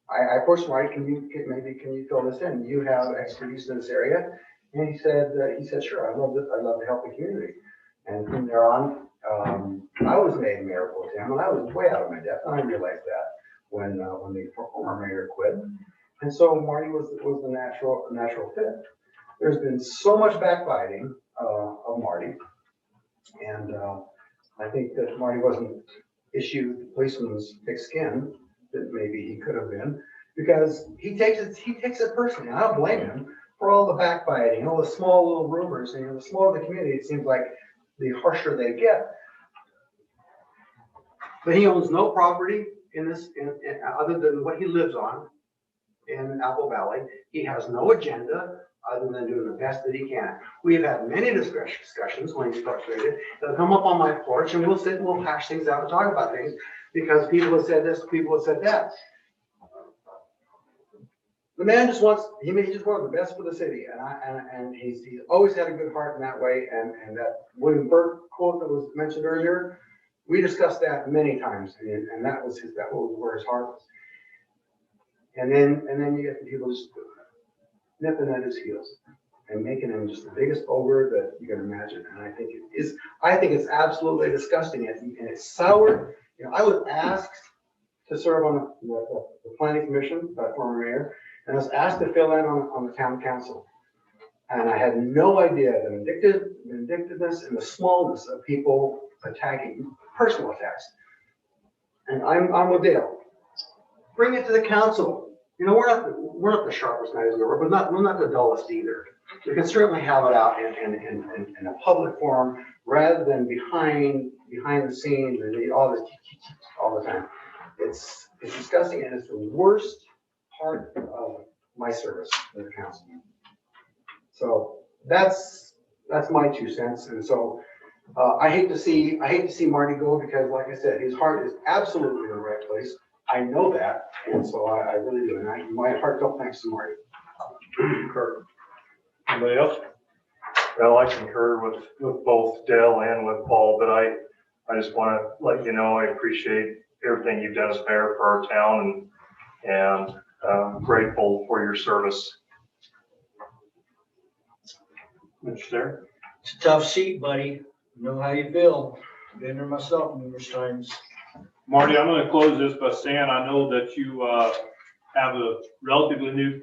I approached Marty, can you fill this in? You have expertise in this area. And he said, sure, I'd love to help the community. And from there on, I was made mayor pro tem, and I was way out of my depth, and I realized that when the former mayor quit. And so Marty was the natural fit. There's been so much backbiting of Marty. And I think that Marty wasn't issued policeman's thick skin that maybe he could have been, because he takes it personally. And I don't blame him. for all the backbiting, all the small little rumors, and the smaller the community, it seems like the harsher they get. But he owns no property in this, other than what he lives on in Apple Valley. He has no agenda other than doing the best that he can. We've had many discussions when he's frustrated. He'll come up on my porch and we'll sit and we'll hash things out and talk about things because people have said this, people have said that. The man just wants, he just wanted the best for the city, and he's always had a good heart in that way. And that William Burke quote that was mentioned earlier, we discussed that many times, and that was where his heart was. And then you get the people just nipping at his heels and making him just the biggest ogre that you can imagine. And I think it's absolutely disgusting, and it's sour. You know, I was asked to serve on the planning commission by former mayor. And I was asked to fill in on the town council. And I had no idea the vindictiveness and the smallness of people attacking, personal attacks. And I'm with Dale. Bring it to the council. You know, we're not the sharpest knives in the world, but we're not the dullest either. We can certainly have it out in a public forum rather than behind the scenes and all the time. It's disgusting, and it's the worst part of my service as a councilman. So that's my 2 cents. And so I hate to see Marty go because, like I said, his heart is absolutely in the right place. I know that, and so I really do. And my heartfelt thanks to Marty. Concur. Anybody else? Well, I concur with both Dale and with Paul, but I just want to let you know I appreciate everything you've done as mayor for our town, and grateful for your service. Mr. Stair? It's a tough seat, buddy. I know how you feel. Been there myself numerous times. Marty, I'm going to close this by saying I know that you have a relatively new,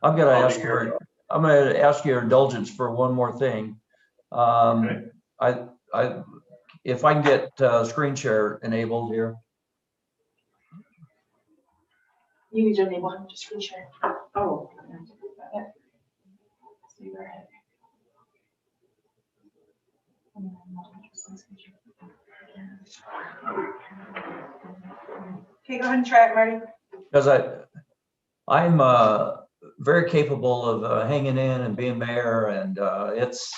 I'm going to ask your indulgence for one more thing. Okay. If I can get screen share enabled here. You need to enable him to screen share. Oh. Yeah. So you're ahead. Okay, go ahead and try it, Marty. Because I'm very capable of hanging in and being mayor, and it's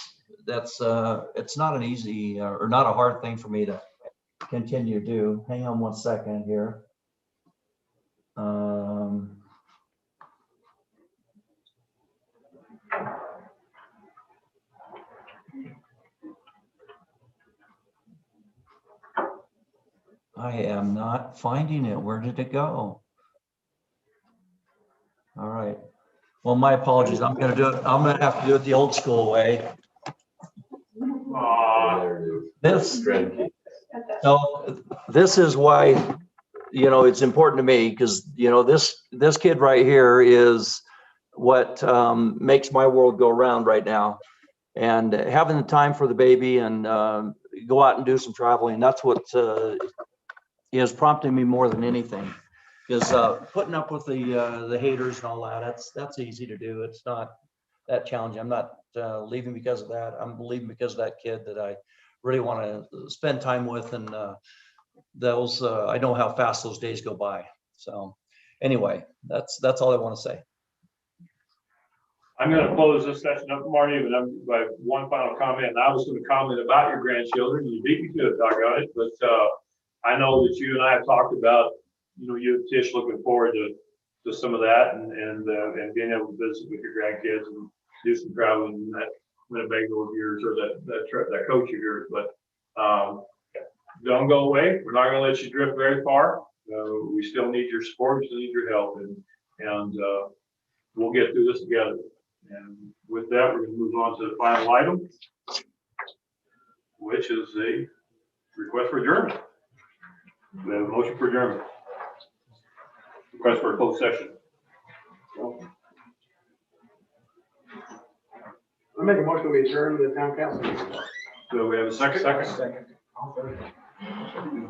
not an easy or not a hard thing for me to continue to do. Hang on one second here. I am not finding it. Where did it go? All right. Well, my apologies. I'm going to do it. I'm going to have to do it the old school way. This is why, you know, it's important to me, because, you know, this kid right here is what makes my world go round right now. And having the time for the baby and go out and do some traveling, that's what is prompting me more than anything. Is putting up with the haters and all that. That's easy to do. It's not that challenging. I'm not leaving because of that. I'm leaving because of that kid that I really want to spend time with, and those I know how fast those days go by. So anyway, that's all I want to say. I'm going to close this session up, Marty, but I'm by one final comment. And I was going to comment about your grandchildren. You beat me to it, doggone it. But I know that you and I have talked about, you know, you and Tish looking forward to some of that and being able to visit with your grandkids and do some traveling in that Winnebago of yours, or that coach of yours. But don't go away. We're not going to let you drift very far. We still need your support. We still need your help, and we'll get through this together. And with that, we're going to move on to the final item, which is a request for adjournment. We have a motion for adjournment. Request for a closed session. I make a motion we adjourn the town council meeting. So we have a second? Second.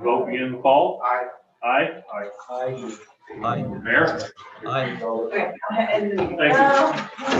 Vote begin, Paul? Aye. Aye? Aye. Aye. Mayor? Aye. Okay. Thank you.